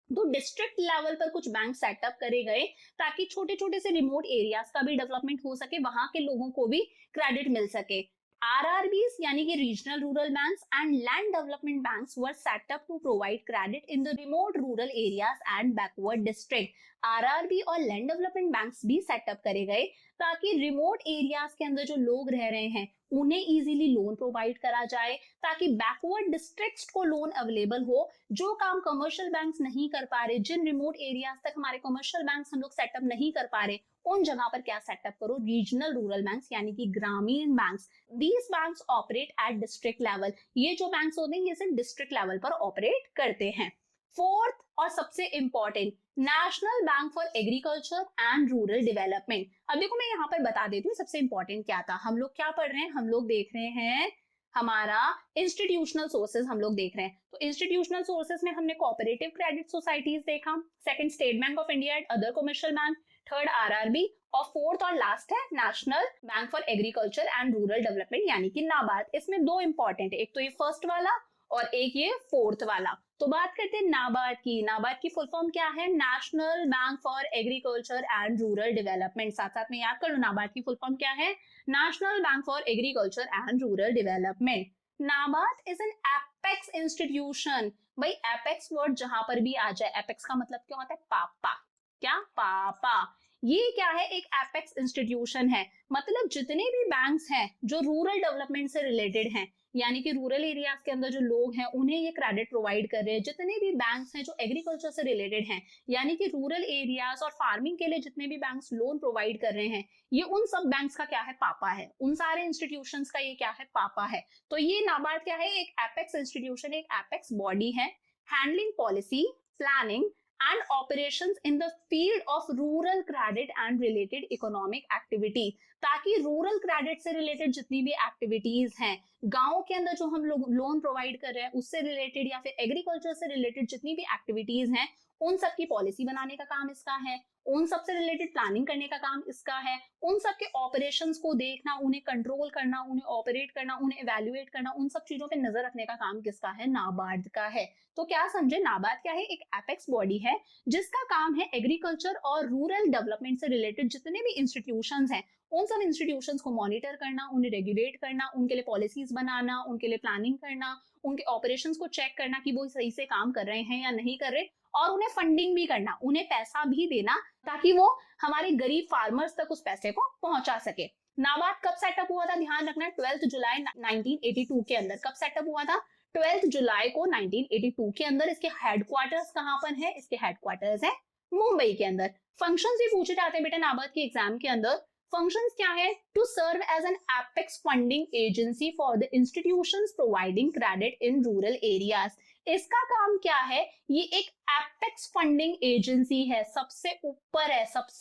तो डिस्ट्रिक्ट लेवल पर कुछ बैंक सेटअप करे गए ताकि छोटे छोटे से रिमोट एरियाज का भी डेवलपमेंट हो सके, वहां के लोगों को भी क्रेडिट मिल सके। RRBs यानी कि regional rural banks and land development banks were set up to provide credit in the remote rural areas and backward district. RRB और लैंड डेवलपमेंट बैंक्स भी सेटअप करे गए ताकि रिमोट एरियाज के अंदर जो लोग रह रहे हैं उन्हें इजीली लोन प्रोवाइड करा जाए, ताकि बैकवर्ड डिस्ट्रिक्ट्स को लोन अवेलेबल हो। जो काम कमर्शियल बैंक्स नहीं कर पा रहे, जिन रिमोट एरियाज तक हमारे कमर्शियल बैंक्स हम लोग सेटअप नहीं कर पा रहे, उन जगह पर क्या सेटअप करो, रीजनल रूरल बैंक्स यानी कि ग्रामीण banks. These banks operate at district level. ये जो बैंक्स होते हैं ये सिर्फ डिस्ट्रिक्ट लेवल पर ऑपरेट करते हैं। फोर्थ और सबसे important, national bank for agriculture and rural development. अब देखो मैं यहाँ पर बता देती हूँ सबसे इंपॉर्टेंट क्या था। हम लोग क्या पढ़ रहे हैं, हम लोग देख रहे हैं हमारा इंस्टीट्यूशनल सोर्सेज हम लोग देख रहे हैं। तो इंस्टीट्यूशनल सोर्सेज में हमने कोऑपरेटिव क्रेडिट सोसाइटीज देखा, second state bank of India and other commercial bank, third RRB, और फोर्थ और लास्ट है national bank for agriculture and rural development यानी कि नाबार्ड। इसमें दो इंपॉर्टेंट है, एक तो ये फर्स्ट वाला और एक ये फोर्थ वाला। तो बात करते हैं नाबार्ड की। नाबार्ड की फुल फॉर्म क्या है, national bank for agriculture and rural development. साथ साथ में याद कर लो नाबार्ड की फुल फॉर्म क्या है, national bank for agriculture and rural development. NABARD is an apex institution. भाई एपेक्स वर्ड जहां पर भी आ जाए, एपेक्स का मतलब क्या होता है, पापा। क्या? पापा। ये क्या है, एक एपेक्स इंस्टीट्यूशन है, मतलब जितने भी बैंक्स हैं जो रूरल डेवलपमेंट से रिलेटेड हैं, यानी कि रूरल एरियाज के अंदर जो लोग हैं उन्हें ये क्रेडिट प्रोवाइड कर रहे हैं, जितने भी बैंक्स हैं जो एग्रीकल्चर से रिलेटेड हैं, यानी कि रूरल एरियाज और फार्मिंग के लिए जितने भी बैंक्स लोन प्रोवाइड कर रहे हैं, ये उन सब बैंक्स का क्या है, पापा है। उन सारे इंस्टीट्यूशंस का ये क्या है, पापा है। तो ये नाबार्ड क्या है, एक एपेक्स इंस्टीट्यूशन, एक एपेक्स बॉडी है, handling policy, planning and operations in the field of rural credit and related economic activity, ताकि रूरल क्रेडिट से रिलेटेड जितनी भी एक्टिविटीज हैं, गांव के अंदर जो हम लोग लोन प्रोवाइड कर रहे हैं उससे रिलेटेड, या फिर एग्रीकल्चर से रिलेटेड जितनी भी एक्टिविटीज हैं, उन सब की पॉलिसी बनाने का काम इसका है, उन सब से रिलेटेड प्लानिंग करने का काम इसका है, उन सब के ऑपरेशंस को देखना, उन्हें कंट्रोल करना, उन्हें ऑपरेट करना, उन्हें इवैल्यूएट करना, उन सब चीजों पे नजर रखने का काम किसका है, नाबार्ड का है। तो क्या समझे, नाबार्ड क्या है, एक एपेक्स बॉडी है जिसका काम है एग्रीकल्चर और रूरल डेवलपमेंट से रिलेटेड जितने भी इंस्टीट्यूशंस हैं उन सब इंस्टीट्यूशंस को मॉनिटर करना, उन्हें रेगुलेट करना, उनके लिए पॉलिसीज बनाना, उनके लिए प्लानिंग करना, उनके ऑपरेशंस को चेक करना कि वो सही से काम कर रहे हैं या नहीं कर रहे, और उन्हें फंडिंग भी करना, उन्हें पैसा भी देना ताकि वो हमारे गरीब फार्मर्स तक उस पैसे को पहुंचा सके। नाबार्ड कब सेटअप हुआ था, ध्यान रखना, 12 जुलाई 1982 के अंदर। कब सेटअप हुआ था, 12 जुलाई को 1982 के अंदर। इसके हेडक्वार्टर्स कहां पर है, इसके हेडक्वार्टर्स है मुंबई के अंदर। फंक्शंस भी पूछे जाते हैं बेटा नाबार्ड के एग्जाम के अंदर। फंक्शंस क्या है, to serve as an apex funding agency for the institutions providing credit in rural areas. इसका काम क्या है, ये एक एपेक्स फंडिंग एजेंसी है, सबसे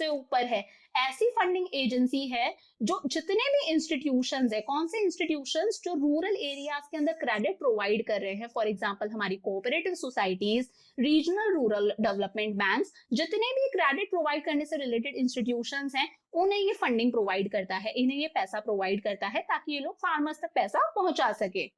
ऊपर है। ऐसी फंडिंग एजेंसी है जो जितने भी इंस्टीट्यूशंस है, कौन से इंस्टीट्यूशंस, जो रूरल एरियाज के अंदर क्रेडिट प्रोवाइड कर रहे हैं, फॉर एग्जांपल हमारी cooperative societies, regional rural development banks, जितने भी क्रेडिट प्रोवाइड करने से रिलेटेड इंस्टीट्यूशंस हैं, उन्हें ये फंडिंग प्रोवाइड करता है, इन्हें ये पैसा प्रोवाइड करता है ताकि ये लोग फार्मर्स तक पैसा पहुंचा सके।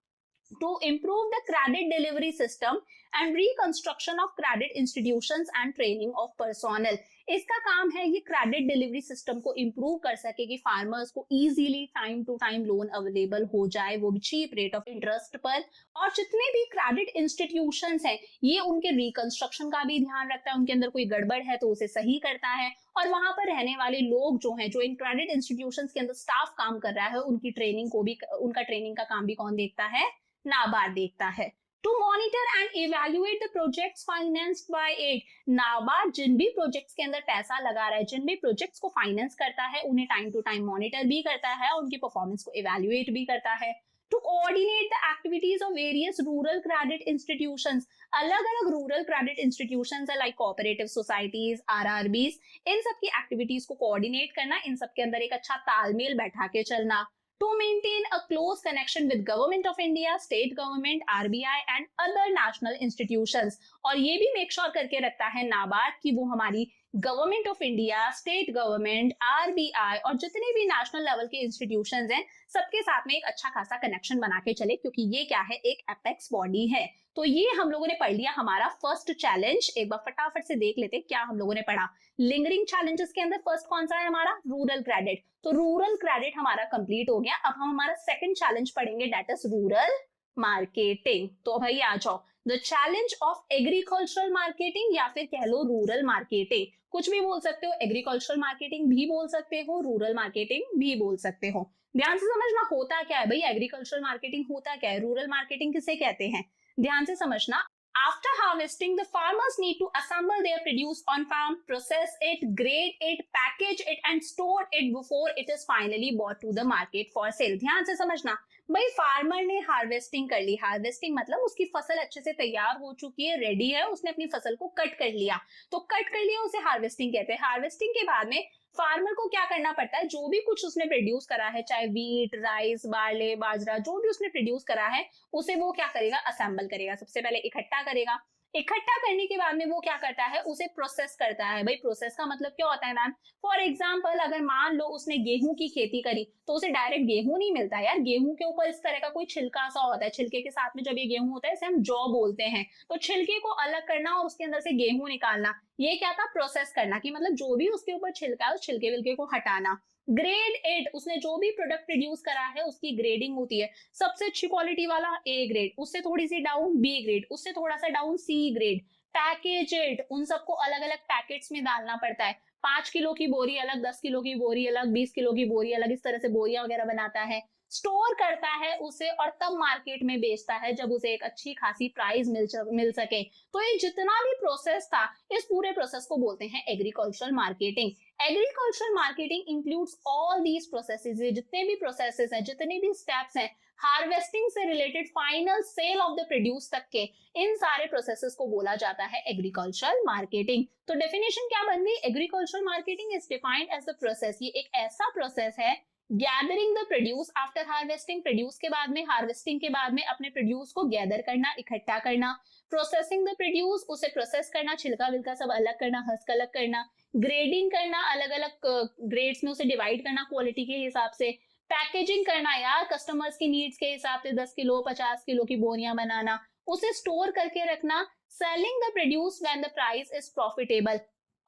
To improve the credit delivery system and reconstruction of credit institutions and training of personnel, इसका काम है ये क्रेडिट डिलीवरी सिस्टम को इम्प्रूव कर सके कि फार्मर्स को easily time to time loan available हो जाए, वो भी चीप रेट ऑफ इंटरेस्ट पर। और जितने भी क्रेडिट इंस्टीट्यूशंस हैं, ये उनके रिकंस्ट्रक्शन का भी ध्यान रखता है, उनके अंदर कोई गड़बड़ है तो उसे सही करता है। और वहां पर रहने वाले लोग जो हैं, जो इन क्रेडिट इंस्टीट्यूशंस के अंदर स्टाफ काम कर रहा है, उनकी ट्रेनिंग को भी, उनका ट्रेनिंग का काम भी कौन देखता है, नाबार्ड देखता है। To monitor and evaluate the projects financed by it, NABARD जिन भी प्रोजेक्ट्स के अंदर पैसा लगा रहा है, जिन भी प्रोजेक्ट्स को फाइनेंस करता है, उन्हें टाइम टू टाइम मॉनिटर भी करता है, उनकी परफॉर्मेंस को इवेल्युएट भी करता है। To coordinate the activities of various rural credit institutions, अलग अलग रूरल क्रेडिट इंस्टीट्यूशंस है, लाइक कोऑपरेटिव सोसाइटीज, आरआरबीज, इन सब की एक्टिविटीज को कोऑर्डिनेट करना, इन सब के अंदर एक अच्छा तालमेल बैठा के चलना। To maintain a close connection with Government of India, State Government, RBI and other national institutions, और ये भी मेक श्योर करके रखता है नाबार्ड कि वो हमारी government of India, state government, RBI और जितने भी नेशनल लेवल के इंस्टीट्यूशंस हैं, सबके साथ में एक अच्छा खासा कनेक्शन बना के चले, क्योंकि ये क्या है, एक एपेक्स बॉडी है। तो ये हम लोगों ने पढ़ लिया हमारा फर्स्ट चैलेंज। एक बार फटाफट से देख लेते क्या हम लोगों ने पढ़ा। लिंगरिंग चैलेंजेस के अंदर फर्स्ट कौन सा है हमारा, रूरल क्रेडिट। तो रूरल क्रेडिट हमारा कंप्लीट हो गया। अब हम हमारा सेकंड चैलेंज पढ़ेंगे, दैट इज रूरल मार्केटिंग। तो भाई आ जाओ, the challenge of agricultural marketing या फिर कह लो रूरल मार्केटिंग, कुछ भी बोल सकते हो, एग्रीकल्चरल मार्केटिंग भी बोल सकते हो, रूरल मार्केटिंग भी बोल सकते हो। ध्यान से समझना होता क्या है भाई, एग्रीकल्चरल मार्केटिंग होता क्या है, रूरल मार्केटिंग किसे कहते हैं, ध्यान से समझना। After harvesting, the farmers need to assemble their produce on farm, process it, grade it, package it and store it before it is finally bought to the market for sale. ध्यान से समझना भाई, फार्मर ने हार्वेस्टिंग कर ली, हार्वेस्टिंग मतलब उसकी फसल अच्छे से तैयार हो चुकी है, रेडी है, उसने अपनी फसल को कट कर लिया, तो कट कर लिया उसे हार्वेस्टिंग कहते हैं। हार्वेस्टिंग के बाद में फार्मर को क्या करना पड़ता है, जो भी कुछ उसने प्रोड्यूस करा है, चाहे वीट, राइस, बार्ले, बाजरा, जो भी उसने प्रोड्यूस करा है, उसे वो क्या करेगा, असेंबल करेगा, सबसे पहले इकट्ठा करेगा। इकट्ठा करने के बाद में वो क्या करता है, उसे प्रोसेस करता है। भाई प्रोसेस का मतलब क्या होता है मैम, फॉर एग्जाम्पल अगर मान लो उसने गेहूं की खेती करी, तो उसे डायरेक्ट गेहूं नहीं मिलता यार, गेहूं के ऊपर इस तरह का कोई छिलका सा होता है, छिलके के साथ में जब ये गेहूं होता है, इसे हम जौ बोलते हैं। तो छिलके को अलग करना और उसके अंदर से गेहूं निकालना, ये क्या था, प्रोसेस करना, कि मतलब जो भी उसके ऊपर छिलका है उस छिलके विलके को हटाना। ग्रेड 8, उसने जो भी प्रोडक्ट प्रोड्यूस करा है उसकी ग्रेडिंग होती है, सबसे अच्छी क्वालिटी वाला ए ग्रेड, उससे थोड़ी सी डाउन बी ग्रेड, उससे थोड़ा सा down C grade. Package it, उन सबको अलग अलग पैकेट्स में डालना पड़ता है, 5 किलो की बोरी अलग, 10 किलो की बोरी अलग, 20 किलो की बोरी अलग, इस तरह से बोरियां वगैरह बनाता है, स्टोर करता है उसे और तब मार्केट में बेचता है जब उसे एक अच्छी खासी प्राइस मिल सके। तो ये जितना भी प्रोसेस था, इस पूरे प्रोसेस को बोलते हैं agricultural marketing. Agricultural marketing includes all these processes, जितने भी प्रोसेसेस हैं, जितने भी स्टेप्स हैं, हार्वेस्टिंग से related final sale of the produce तक के, इन सारे प्रोसेसेस को बोला जाता है एग्रीकल्चरल मार्केटिंग। तो डेफिनेशन क्या बन गई, agricultural marketing is defined as the process, ये एक ऐसा प्रोसेस है, gathering the produce after harvesting, produce के बाद में, हार्वेस्टिंग के बाद में अपने प्रोड्यूस को गैदर करना, इकट्ठा करना, प्रोसेसिंग द प्रोड्यूस, उसे प्रोसेस करना, छिलका विलका सब अलग करना, हस्क अलग करना, ग्रेडिंग करना, अलग अलग ग्रेड्स में उसे डिवाइड करना क्वालिटी के हिसाब से, पैकेजिंग करना यार कस्टमर्स की नीड्स के हिसाब से, 10 किलो 50 किलो की बोरियां बनाना, उसे स्टोर करके रखना, selling the produce when the price is profitable,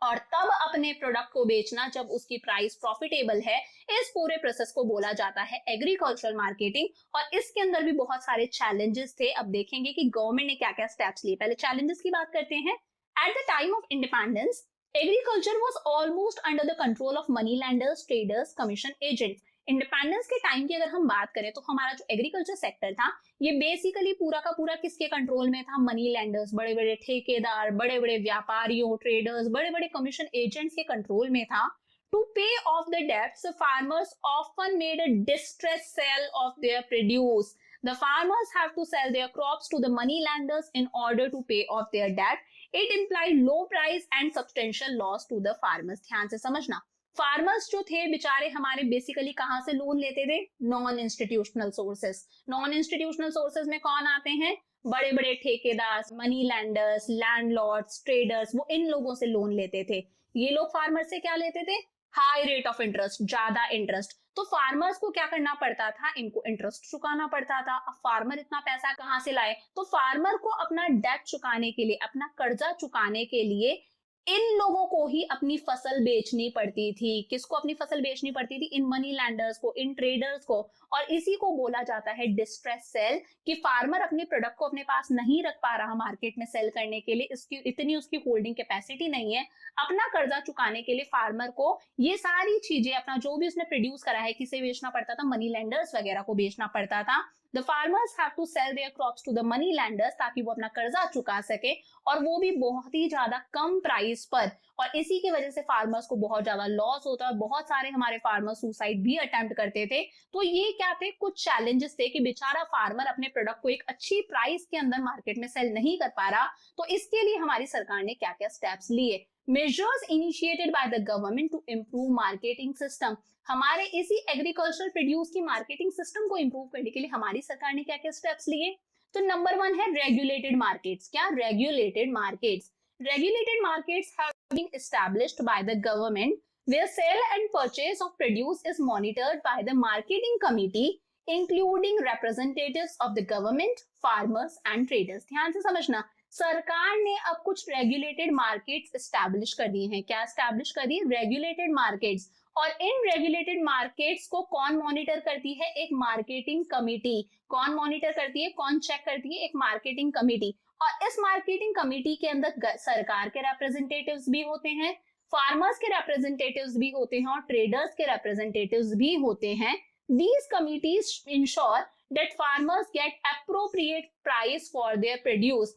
और तब अपने प्रोडक्ट को बेचना जब उसकी प्राइस प्रॉफिटेबल है। इस पूरे प्रोसेस को बोला जाता है एग्रीकल्चरल मार्केटिंग। और इसके अंदर भी बहुत सारे चैलेंजेस थे। अब देखेंगे कि गवर्नमेंट ने क्या क्या स्टेप्स लिए। पहले चैलेंजेस की बात करते हैं। At the time of independence agriculture was almost under the control of money landers, traders, commission agents. Independence के टाइम की अगर हम बात करें तो हमारा जो एग्रीकल्चर सेक्टर था ये बेसिकली पूरा का पूरा किसके कंट्रोल में था, मनी लैंडर्स, बड़े बड़े ठेकेदार, बड़े बड़े व्यापारियों, ट्रेडर्स, बड़े बड़े कमीशन एजेंट्स के कंट्रोल में था। To pay off the debts, the farmers often made a distress sale of their produce. The farmers have to sell their crops to the money lenders in order to pay off their debt. It implied low price and substantial loss to the farmers. ध्यान से समझना, फार्मर्स जो थे बेचारे हमारे बेसिकली कहां से लोन लेते थे? Non institutional sources. Non institutional sources में कौन आते हैं? बड़े बड़े ठेकेदार, मनी लैंडर्स, लैंडलॉर्ड्स, ट्रेडर्स, वो इन लोगों से लोन लेते थे। ये लोग फार्मर से क्या लेते थे? हाई रेट ऑफ इंटरेस्ट, ज्यादा इंटरेस्ट। तो फार्मर्स को क्या करना पड़ता था? इनको इंटरेस्ट चुकाना पड़ता था। अब फार्मर इतना पैसा कहां से लाए? तो फार्मर को अपना डेट चुकाने के लिए, अपना कर्जा चुकाने के लिए इन लोगों को ही अपनी फसल बेचनी पड़ती थी। किसको अपनी फसल बेचनी पड़ती थी? इन मनी लैंडर्स को, इन ट्रेडर्स को। और इसी को बोला जाता है डिस्ट्रेस सेल, कि फार्मर अपने प्रोडक्ट को अपने पास नहीं रख पा रहा मार्केट में सेल करने के लिए, इसकी इतनी उसकी होल्डिंग कैपेसिटी नहीं है। अपना कर्जा चुकाने के लिए फार्मर को ये सारी चीजें, अपना जो भी उसने प्रोड्यूस करा है, किसे बेचना पड़ता था? मनी लैंडर्स वगैरह को बेचना पड़ता था। The farmers have to sell their crops to the money lenders ताकि वो अपना कर्जा चुका सके, और वो भी बहुत ही ज्यादा कम प्राइस पर। और इसी की वजह से फार्मर्स को बहुत ज्यादा लॉस होता है। बहुत सारे हमारे फार्मर्स सुसाइड भी अटेम्प्ट करते थे। तो ये क्या थे? कुछ चैलेंजेस थे कि बेचारा फार्मर अपने प्रोडक्ट को एक अच्छी प्राइस के अंदर मार्केट में सेल नहीं कर पा रहा। तो इसके लिए हमारी सरकार ने क्या क्या स्टेप्स लिए? Measures initiated by the government to improve marketing system. हमारे इसी एग्रीकल्चर प्रोड्यूस की मार्केटिंग सिस्टम को इंप्रूव करने के लिए हमारी सरकार ने क्या क्या स्टेप्स लिए? तो नंबर 1 है रेगुलेटेड मार्केट्स। क्या? Regulated markets. Regulated markets have been established by the government where sale and purchase of produce is monitored by the marketing committee including representatives of the government, farmers and traders. ध्यान से समझना, सरकार ने अब कुछ रेगुलेटेड मार्केट्स एस्टैब्लिश कर दी हैं। क्या एस्टैब्लिश कर दी? Regulated markets. और इन रेगुलेटेड मार्केट्स को कौन मॉनिटर करती है? एक मार्केटिंग कमिटी। कौन मॉनिटर करती है? कौन चेक करती है? एक मार्केटिंग कमिटी। और इस मार्केटिंग कमिटी के अंदर सरकार के रिप्रेजेंटेटिव्स भी होते हैं, फार्मर्स के रिप्रेजेंटेटिव्स भी होते हैं, और ट्रेडर्स के रिप्रेजेंटेटिव्स भी होते हैं। These committees ensure that farmers get appropriate price for their produce.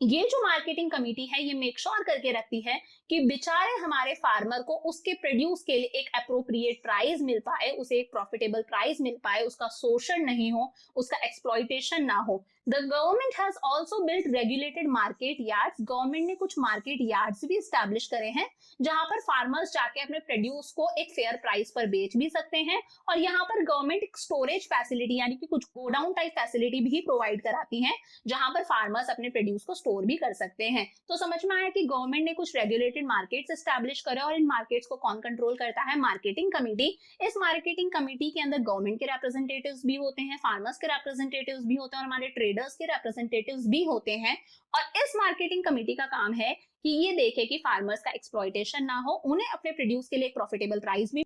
ये जो मार्केटिंग कमेटी है ये मेक श्योर करके रखती है कि बेचारे हमारे फार्मर को उसके प्रोड्यूस के लिए एक अप्रोप्रिएट प्राइस मिल पाए, उसे एक प्रॉफिटेबल प्राइस मिल पाए, उसका शोषण नहीं हो, उसका एक्सप्लॉइटेशन ना हो। The government has also built regulated market yards. Government ने कुछ मार्केट यार्ड्स भी स्टैब्लिश करे हैं जहां पर फार्मर्स जाके अपने प्रोड्यूस को एक फेयर प्राइस पर बेच भी सकते हैं। और यहाँ पर गवर्नमेंट एक स्टोरेज फैसिलिटी यानी कि कुछ गोडाउन टाइप फैसिलिटी भी प्रोवाइड कराती है जहां पर फार्मर्स अपने प्रोड्यूस को स्टोर भी कर सकते हैं। तो समझ में आया कि गवर्नमेंट ने कुछ रेगुलेटेड मार्केट्स एस्टैब्लिश करे, और इन मार्केट्स को कौन कंट्रोल करता है? Marketing committee. इस मार्केटिंग कमेटी के अंदर गवर्नमेंट के रिप्रेजेंटेटिव्स भी होते हैं, फार्मर्स के रिप्रेजेंटेटिव्स भी होते हैं, और हमारे ट्रेडर्स के रिप्रेजेंटेटिव्स भी होते हैं। और इस मार्केटिंग कमेटी का काम है कि ये देखे कि फार्मर्स का एक्सप्लॉइटेशन ना हो, उन्हें अपने प्रोड्यूस के लिए एक प्रॉफिटेबल प्राइस भी,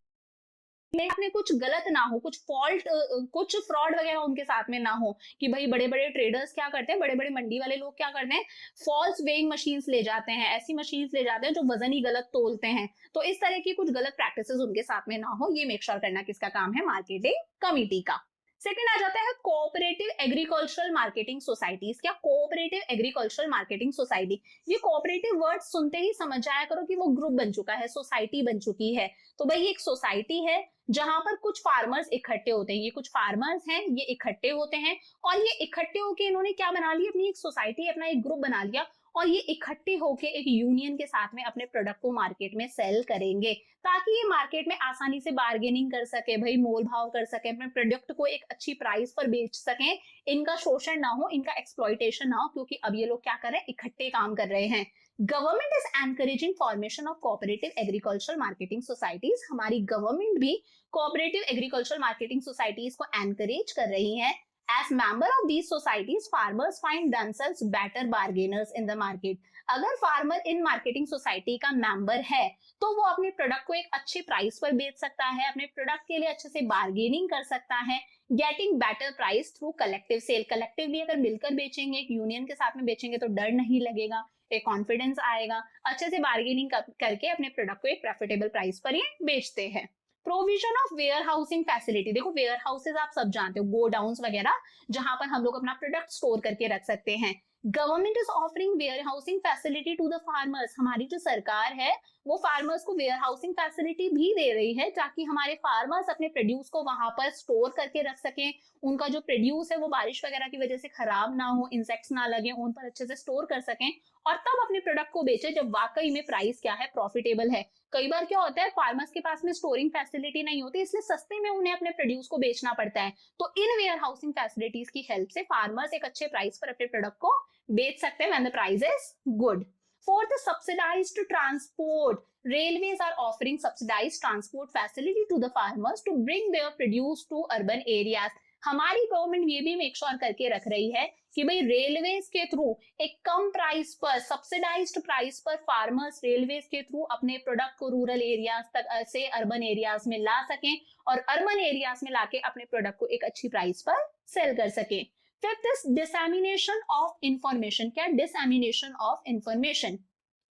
में कुछ गलत ना हो, कुछ फॉल्ट, कुछ फ्रॉड वगैरह उनके साथ में ना हो। कि भाई बड़े बड़े ट्रेडर्स क्या करते हैं, बड़े बड़े मंडी वाले लोग क्या करते हैं? फॉल्स वेइंग मशीन्स ले जाते हैं, ऐसी मशीन्स ले जाते हैं जो वजन ही गलत तोलते हैं। तो इस तरह की कुछ गलत प्रैक्टिसेस उनके साथ में ना हो, ये मेक श्योर करना किसका काम है? मार्केटिंग कमिटी का। सेकंड आ जाता है कोऑपरेटिव एग्रीकल्चरल मार्केटिंग सोसाइटीज। क्या? Cooperative agricultural marketing society. ये कोऑपरेटिव वर्ड सुनते ही समझ जाया करो कि वो ग्रुप बन चुका है, सोसाइटी बन चुकी है। तो भाई ये एक सोसाइटी है जहां पर कुछ फार्मर्स इकट्ठे होते हैं। ये कुछ फार्मर्स हैं, ये इकट्ठे होते हैं, और ये इकट्ठे होके इन्होंने क्या बना लिया? अपनी एक सोसाइटी, अपना एक ग्रुप बना लिया, और ये इकट्ठे होके एक यूनियन के साथ में अपने प्रोडक्ट को मार्केट में सेल करेंगे, ताकि ये मार्केट में आसानी से बार्गेनिंग कर सके, भाई मोल भाव कर सके, अपने प्रोडक्ट को एक अच्छी प्राइस पर बेच सकें, इनका शोषण ना हो, इनका एक्सप्लॉइटेशन ना हो, क्योंकि अब ये लोग क्या कर रहे हैं? इकट्ठे काम कर रहे हैं। Government is encouraging formation of cooperative agriculture marketing societies. हमारी गवर्नमेंट भी कोऑपरेटिव एग्रीकल्चर मार्केटिंग सोसाइटीज को एनकरेज कर रही है। As member of these societies, farmers find themselves better bargainers in the market. अगर फार्मर इन मार्केटिंग सोसाइटी का मेंबर है तो वो अपने प्रोडक्ट को एक अच्छे प्राइस पर बेच सकता है, अपने प्रोडक्ट के लिए अच्छे से बार्गेनिंग कर सकता है, getting better price through collective sale. Collectively अगर मिलकर बेचेंगे, एक यूनियन के साथ में बेचेंगे तो डर नहीं लगेगा, एक कॉन्फिडेंस आएगा, अच्छे से बार्गेनिंग करके अपने प्रोडक्ट को एक प्रॉफिटेबल प्राइस पर ये बेचते हैं। Provision of warehousing facility. देखो वेयर हाउसेज आप सब जानते हो, गोडाउन्स वगैरह जहां पर हम लोग अपना प्रोडक्ट स्टोर करके रख सकते हैं। Government is offering warehousing facility to the farmers. हमारी जो सरकार है वो फार्मर्स को वेयर हाउसिंग फैसिलिटी भी दे रही है ताकि हमारे फार्मर्स अपने प्रोड्यूस को वहां पर स्टोर करके रख सकें। उनका जो प्रोड्यूस है वो बारिश वगैरह की वजह से खराब ना हो, इंसेक्ट्स ना लगे, उन पर अच्छे से स्टोर कर सकें और तब अपने प्रोडक्ट को बेचे जब वाकई में प्राइस क्या है, प्रॉफिटेबल है। कई बार क्या होता है, फार्मर्स के पास में स्टोरिंग फैसिलिटी नहीं होती, इसलिए सस्ते में उन्हें अपने प्रोड्यूस को बेचना पड़ता है। तो इन वेयर हाउसिंग फैसिलिटीज की हेल्प से फार्मर्स एक अच्छे प्राइस पर अपने प्रोडक्ट को बेच सकते हैं when the price is good. For the subsidized transport, railways are offering subsidized transport facility to the farmers to bring their produce to urban areas. हमारी गवर्नमेंट ये भी मेक श्योर करके रख रही है कि भाई रेलवेज के थ्रू एक कम प्राइस पर, सब्सिडाइज्ड प्राइस पर फार्मर्स रेलवेज के थ्रू अपने प्रोडक्ट को रूरल एरियाज तक से अर्बन एरियाज में ला सकें और अर्बन एरियाज में लाके अपने प्रोडक्ट को एक अच्छी प्राइस पर सेल कर सकें। Fifth is dissemination of information. क्या dissemination of information?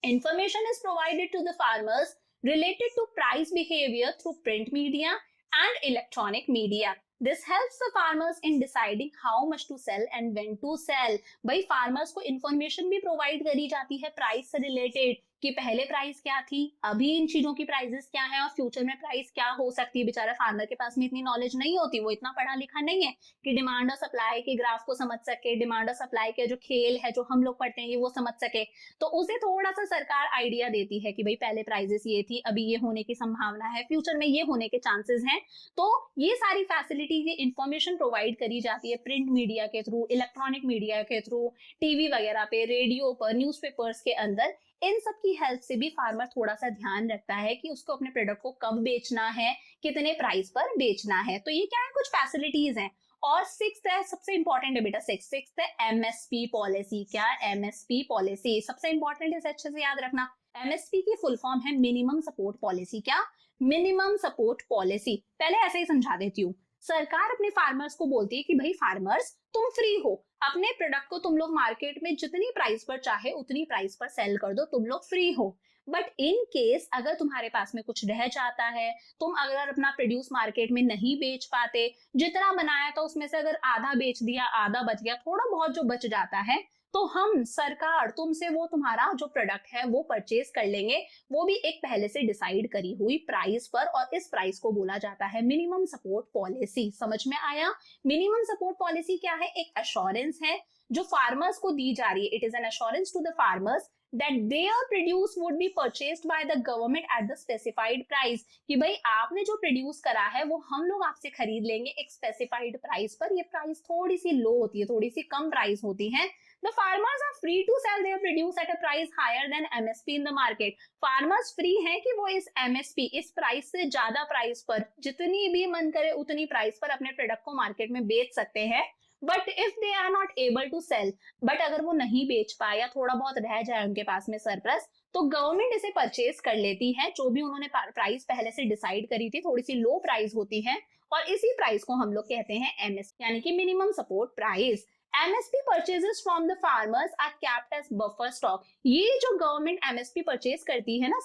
Information is provided to the farmers related to price behavior through print media and electronic media. This helps the farmers in deciding how much to sell and when to sell. भाई फार्मर्स को इंफॉर्मेशन भी प्रोवाइड करी जाती है प्राइस से रिलेटेड कि पहले प्राइस क्या थी, अभी इन चीजों की प्राइसेस क्या है और फ्यूचर में प्राइस क्या हो सकती है। बेचारा फार्मर के पास में इतनी नॉलेज नहीं होती, वो इतना पढ़ा लिखा नहीं है कि डिमांड और सप्लाई के ग्राफ को समझ सके, डिमांड और सप्लाई के जो खेल है जो हम लोग पढ़ते हैं वो समझ सके। तो उसे थोड़ा सा सरकार आइडिया देती है कि भाई पहले प्राइसेस ये थी, अभी ये होने की संभावना है, फ्यूचर में ये होने के चांसेस हैं। तो ये सारी फैसिलिटी, ये इंफॉर्मेशन प्रोवाइड करी जाती है प्रिंट मीडिया के थ्रू, इलेक्ट्रॉनिक मीडिया के थ्रू, टीवी वगैरह पे, रेडियो पर, न्यूज़पेपर्स के अंदर। इन सब की हेल्प से भी फार्मर थोड़ा सा ध्यान रखता है कि उसको अपने प्रोडक्ट को कब बेचना है, कितने प्राइस पर बेचना है। तो ये क्या है, कुछ फैसिलिटीज हैं। और सिक्स्थ है, सबसे इंपॉर्टेंट है बेटा, सिक्स्थ है एमएसपी पॉलिसी। क्या? एमएसपी पॉलिसी सबसे इंपॉर्टेंट है, अच्छे से याद रखना। एमएसपी की फुल फॉर्म है मिनिमम सपोर्ट पॉलिसी। क्या? Minimum support policy. पहले ऐसे ही समझा देती हूँ। सरकार अपने फार्मर्स को बोलती है कि भाई फार्मर्स तुम फ्री हो, अपने प्रोडक्ट को तुम लोग मार्केट में जितनी प्राइस पर चाहे उतनी प्राइस पर सेल कर दो, तुम लोग फ्री हो। बट इन केस अगर तुम्हारे पास में कुछ रह जाता है, तुम अगर अपना प्रोड्यूस मार्केट में नहीं बेच पाते, जितना बनाया था उसमें से अगर आधा बेच दिया, आधा बच गया, थोड़ा बहुत जो बच जाता है, तो हम सरकार तुमसे वो तुम्हारा जो प्रोडक्ट है वो परचेज कर लेंगे, वो भी एक पहले से डिसाइड करी हुई प्राइस पर। और इस प्राइस को बोला जाता है मिनिमम सपोर्ट पॉलिसी। समझ में आया? मिनिमम सपोर्ट पॉलिसी क्या है? एक अश्योरेंस है जो फार्मर्स को दी जा रही है। It is an assurance to the farmers that their produce would be purchased by the government at the specified price। कि भाई आपने जो प्रोड्यूस करा है वो हम लोग आपसे खरीद लेंगे एक स्पेसिफाइड प्राइस पर। ये प्राइस थोड़ी सी लो होती है, थोड़ी सी कम प्राइस होती है। The farmers are free to sell their produce at a price higher than MSP in the market। Farmers free हैं कि वो इस MSP, इस प्राइस से ज्यादा प्राइस पर, जितनी भी मन करे उतनी प्राइस पर अपने प्रोडक्ट को मार्केट में बेच सकते हैं। But if they are not able to sell, but अगर वो नहीं बेच पाए या थोड़ा बहुत रह जाए उनके पास में सरप्लस, तो गवर्नमेंट इसे परचेज कर लेती है। जो भी उन्होंने प्राइस पहले से डिसाइड करी थी, थोड़ी सी लो प्राइस होती है, और इसी प्राइस को हम लोग कहते हैं एमएसपी, यानी कि minimum support price. MSP purchases from the farmers are kept as buffer stock। ये जो गवर्नमेंट MSP परचेज करती है ना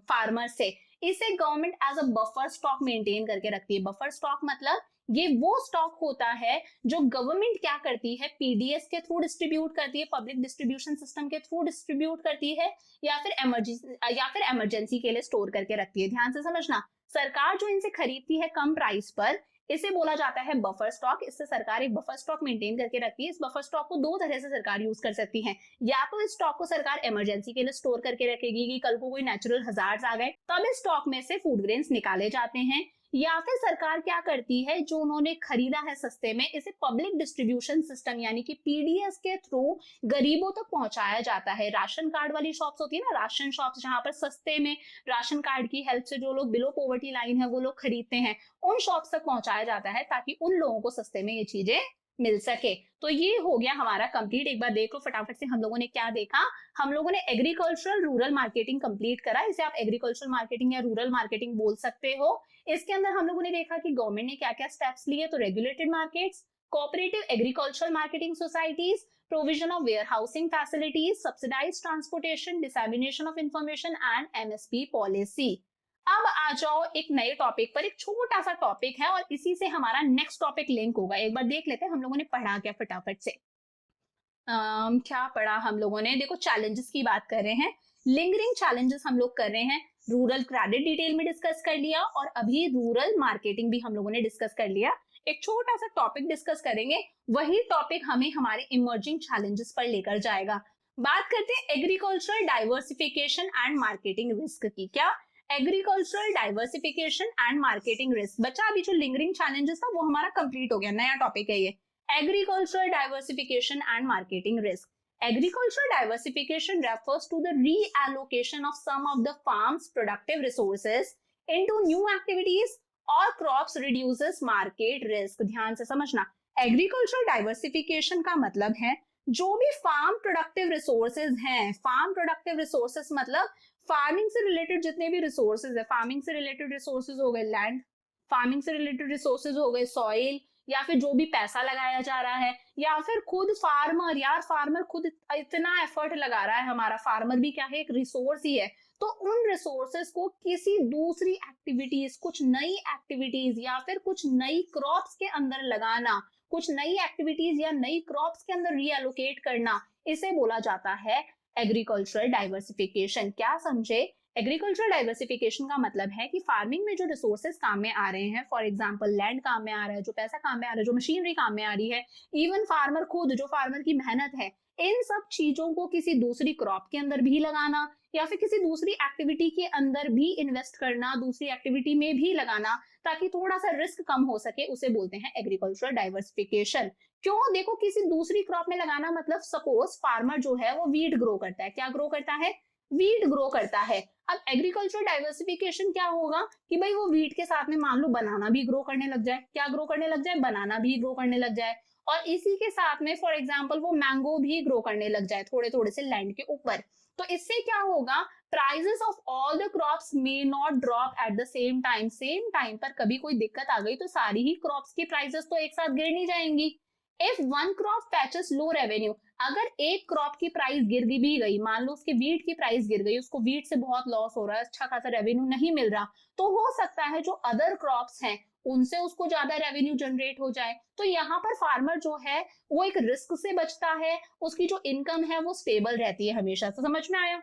फार्मर से, इसे government as a buffer stock maintain करके रखती है। बफर स्टॉक मतलब ये वो स्टॉक होता है जो गवर्नमेंट क्या करती है, पीडीएस के थ्रू डिस्ट्रीब्यूट करती है, पब्लिक डिस्ट्रीब्यूशन सिस्टम के थ्रू डिस्ट्रीब्यूट करती है, या फिर इमरजेंसी के लिए स्टोर करके रखती है। ध्यान से समझना, सरकार जो इनसे खरीदती है कम प्राइस पर, इसे बोला जाता है बफर स्टॉक। इससे सरकार एक बफर स्टॉक मेंटेन करके रखती है। इस बफर स्टॉक को दो तरह से सरकार यूज कर सकती है। या तो इस स्टॉक को सरकार इमरजेंसी के लिए स्टोर करके रखेगी कि कल को कोई नेचुरल हजार्ड्स आ गए, तब इस स्टॉक में से फूड ग्रेन्स निकाले जाते हैं। या फिर सरकार क्या करती है, जो उन्होंने खरीदा है सस्ते में, इसे पब्लिक डिस्ट्रीब्यूशन सिस्टम यानी कि पीडीएस के थ्रू गरीबों तक पहुंचाया जाता है। राशन कार्ड वाली शॉप्स होती है ना, राशन शॉप्स, जहां पर सस्ते में राशन कार्ड की हेल्प से जो लोग बिलो पॉवर्टी लाइन है वो लोग खरीदते हैं, उन शॉप्स तक पहुंचाया जाता है ताकि उन लोगों को सस्ते में ये चीजें मिल सके। तो ये हो गया हमारा कंप्लीट। एक बार देख लो फटाफट से, हम लोगों ने क्या देखा। हम लोगों ने एग्रीकल्चरल रूरल मार्केटिंग कंप्लीट करा। इसे आप एग्रीकल्चरल मार्केटिंग या रूरल मार्केटिंग बोल सकते हो। इसके अंदर हम लोगों ने देखा कि गवर्नमेंट ने क्या क्या स्टेप्स लिए। तो regulated markets, cooperative agricultural marketing societies, provision of warehousing facilities, subsidised transportation, dissemination of information and MSP policy. अब आ जाओ एक नए टॉपिक पर। एक छोटा सा टॉपिक है और इसी से हमारा नेक्स्ट टॉपिक लिंक होगा। एक बार देख लेते हैं हम लोगों ने पढ़ा क्या फटाफट से। क्या पढ़ा हम लोगों ने, देखो चैलेंजेस की बात कर रहे हैं, लिंगरिंग चैलेंजेस हम लोग कर रहे हैं, रूरल क्रेडिट डिटेल में डिस्कस कर लिया और अभी रूरल मार्केटिंग भी हम लोगों ने डिस्कस कर लिया। एक छोटा सा टॉपिक डिस्कस करेंगे, वही टॉपिक हमें हमारे इमर्जिंग चैलेंजेस पर लेकर जाएगा। बात करते हैं agricultural diversification and marketing risk की। क्या? Agricultural diversification and marketing risk. बच्चा अभी जो लिंगरिंग चैलेंजेस था वो हमारा कंप्लीट हो गया, नया टॉपिक है ये, agricultural diversification and marketing risk. Agricultural diversification refers to the reallocation of some of the farm's productive resources into new activities or crops reduces market risk. ध्यान से समझना, agricultural diversification का मतलब है जो भी फार्म प्रोडक्टिव रिसोर्सेज हैं, फार्म प्रोडक्टिव रिसोर्सेज मतलब फार्मिंग से रिलेटेड जितने भी रिसोर्सेज है, फार्मिंग से रिलेटेड रिसोर्सेज हो गए लैंड, फार्मिंग से रिलेटेड रिसोर्सेज हो गए सॉइल, या फिर जो भी पैसा लगाया जा रहा है, या फिर खुद फार्मर, यार फार्मर खुद इतना एफर्ट लगा रहा है, हमारा फार्मर भी क्या है, एक रिसोर्स ही है। तो उन रिसोर्सेस को किसी दूसरी एक्टिविटीज, कुछ नई एक्टिविटीज या फिर कुछ नई क्रॉप्स के अंदर लगाना, कुछ नई एक्टिविटीज या नई क्रॉप्स के अंदर रीएलोकेट करना, इसे बोला जाता है एग्रीकल्चरल डाइवर्सिफिकेशन। क्या समझे? एग्रीकल्चरल डाइवर्सिफिकेशन का मतलब है कि फार्मिंग में जो रिसोर्सेज काम में आ रहे हैं, फॉर एग्जांपल लैंड काम में आ रहा है, जो पैसा काम में आ रहा है, जो मशीनरी काम में आ रही है, इवन फार्मर खुद, जो फार्मर की मेहनत है, इन सब चीजों को किसी दूसरी क्रॉप के अंदर भी लगाना या फिर किसी दूसरी एक्टिविटी के अंदर भी इन्वेस्ट करना, दूसरी एक्टिविटी में भी लगाना ताकि थोड़ा सा रिस्क कम हो सके, उसे बोलते हैं एग्रीकल्चरल डाइवर्सिफिकेशन। क्यों? देखो, किसी दूसरी क्रॉप में लगाना मतलब सपोज फार्मर जो है वो वीट ग्रो करता है, क्या ग्रो करता है? वीट ग्रो करता है। अब एग्रीकल्चर डाइवर्सिफिकेशन क्या होगा कि भाई वो वीट के साथ में मान लो बनाना भी ग्रो करने लग जाए, क्या ग्रो करने लग जाए? बनाना भी ग्रो करने लग जाए, और इसी के साथ में फॉर एग्जांपल वो मैंगो भी ग्रो करने लग जाए थोड़े थोड़े से लैंड के ऊपर। तो इससे क्या होगा? Prices of all the crops may not drop at the same time. Same time पर कभी कोई दिक्कत आ गई तो सारी ही क्रॉप्स की प्राइजेस तो एक साथ गिर नहीं जाएंगी। If one crop fetches low revenue, अगर एक क्रॉप की प्राइस गिर भी गई, मान लो उसके वीट की प्राइस गिर गई, उसको वीट से बहुत लॉस हो रहा है, अच्छा खासा रेवेन्यू नहीं मिल रहा, तो हो सकता है जो अदर क्रॉप्स हैं उनसे उसको ज्यादा रेवेन्यू जनरेट हो जाए। तो यहाँ पर फार्मर जो है वो एक रिस्क से बचता है, उसकी जो इनकम है वो स्टेबल रहती है हमेशा। तो समझ में आया?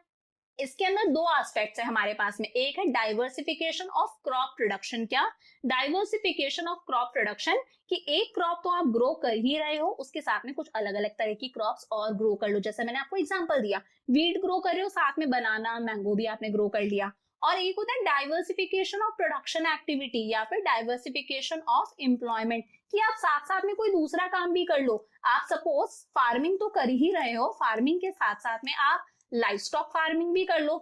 इसके अंदर दो एस्पेक्ट्स है हमारे पास में, एक है डाइवर्सिफिकेशन ऑफ क्रॉप प्रोडक्शन। क्या? डाइवर्सिफिकेशन ऑफ क्रॉप प्रोडक्शन, कि एक क्रॉप तो आप ग्रो कर ही रहे हो, उसके साथ में कुछ अलग अलग तरह की क्रॉप्स और ग्रो कर लो, जैसे मैंने आपको एग्जांपल दिया, वीट ग्रो कर रहे हो, साथ में बनाना मैंगो भी आपने ग्रो कर लिया। और एक होता है डाइवर्सिफिकेशन ऑफ प्रोडक्शन एक्टिविटी या फिर डाइवर्सिफिकेशन ऑफ एम्प्लॉयमेंट, कि आप साथ साथ में कोई दूसरा काम भी कर लो। आप सपोज फार्मिंग तो कर ही रहे हो, फार्मिंग के साथ साथ में आप लाइफ स्टॉक फार्मिंग भी कर लो,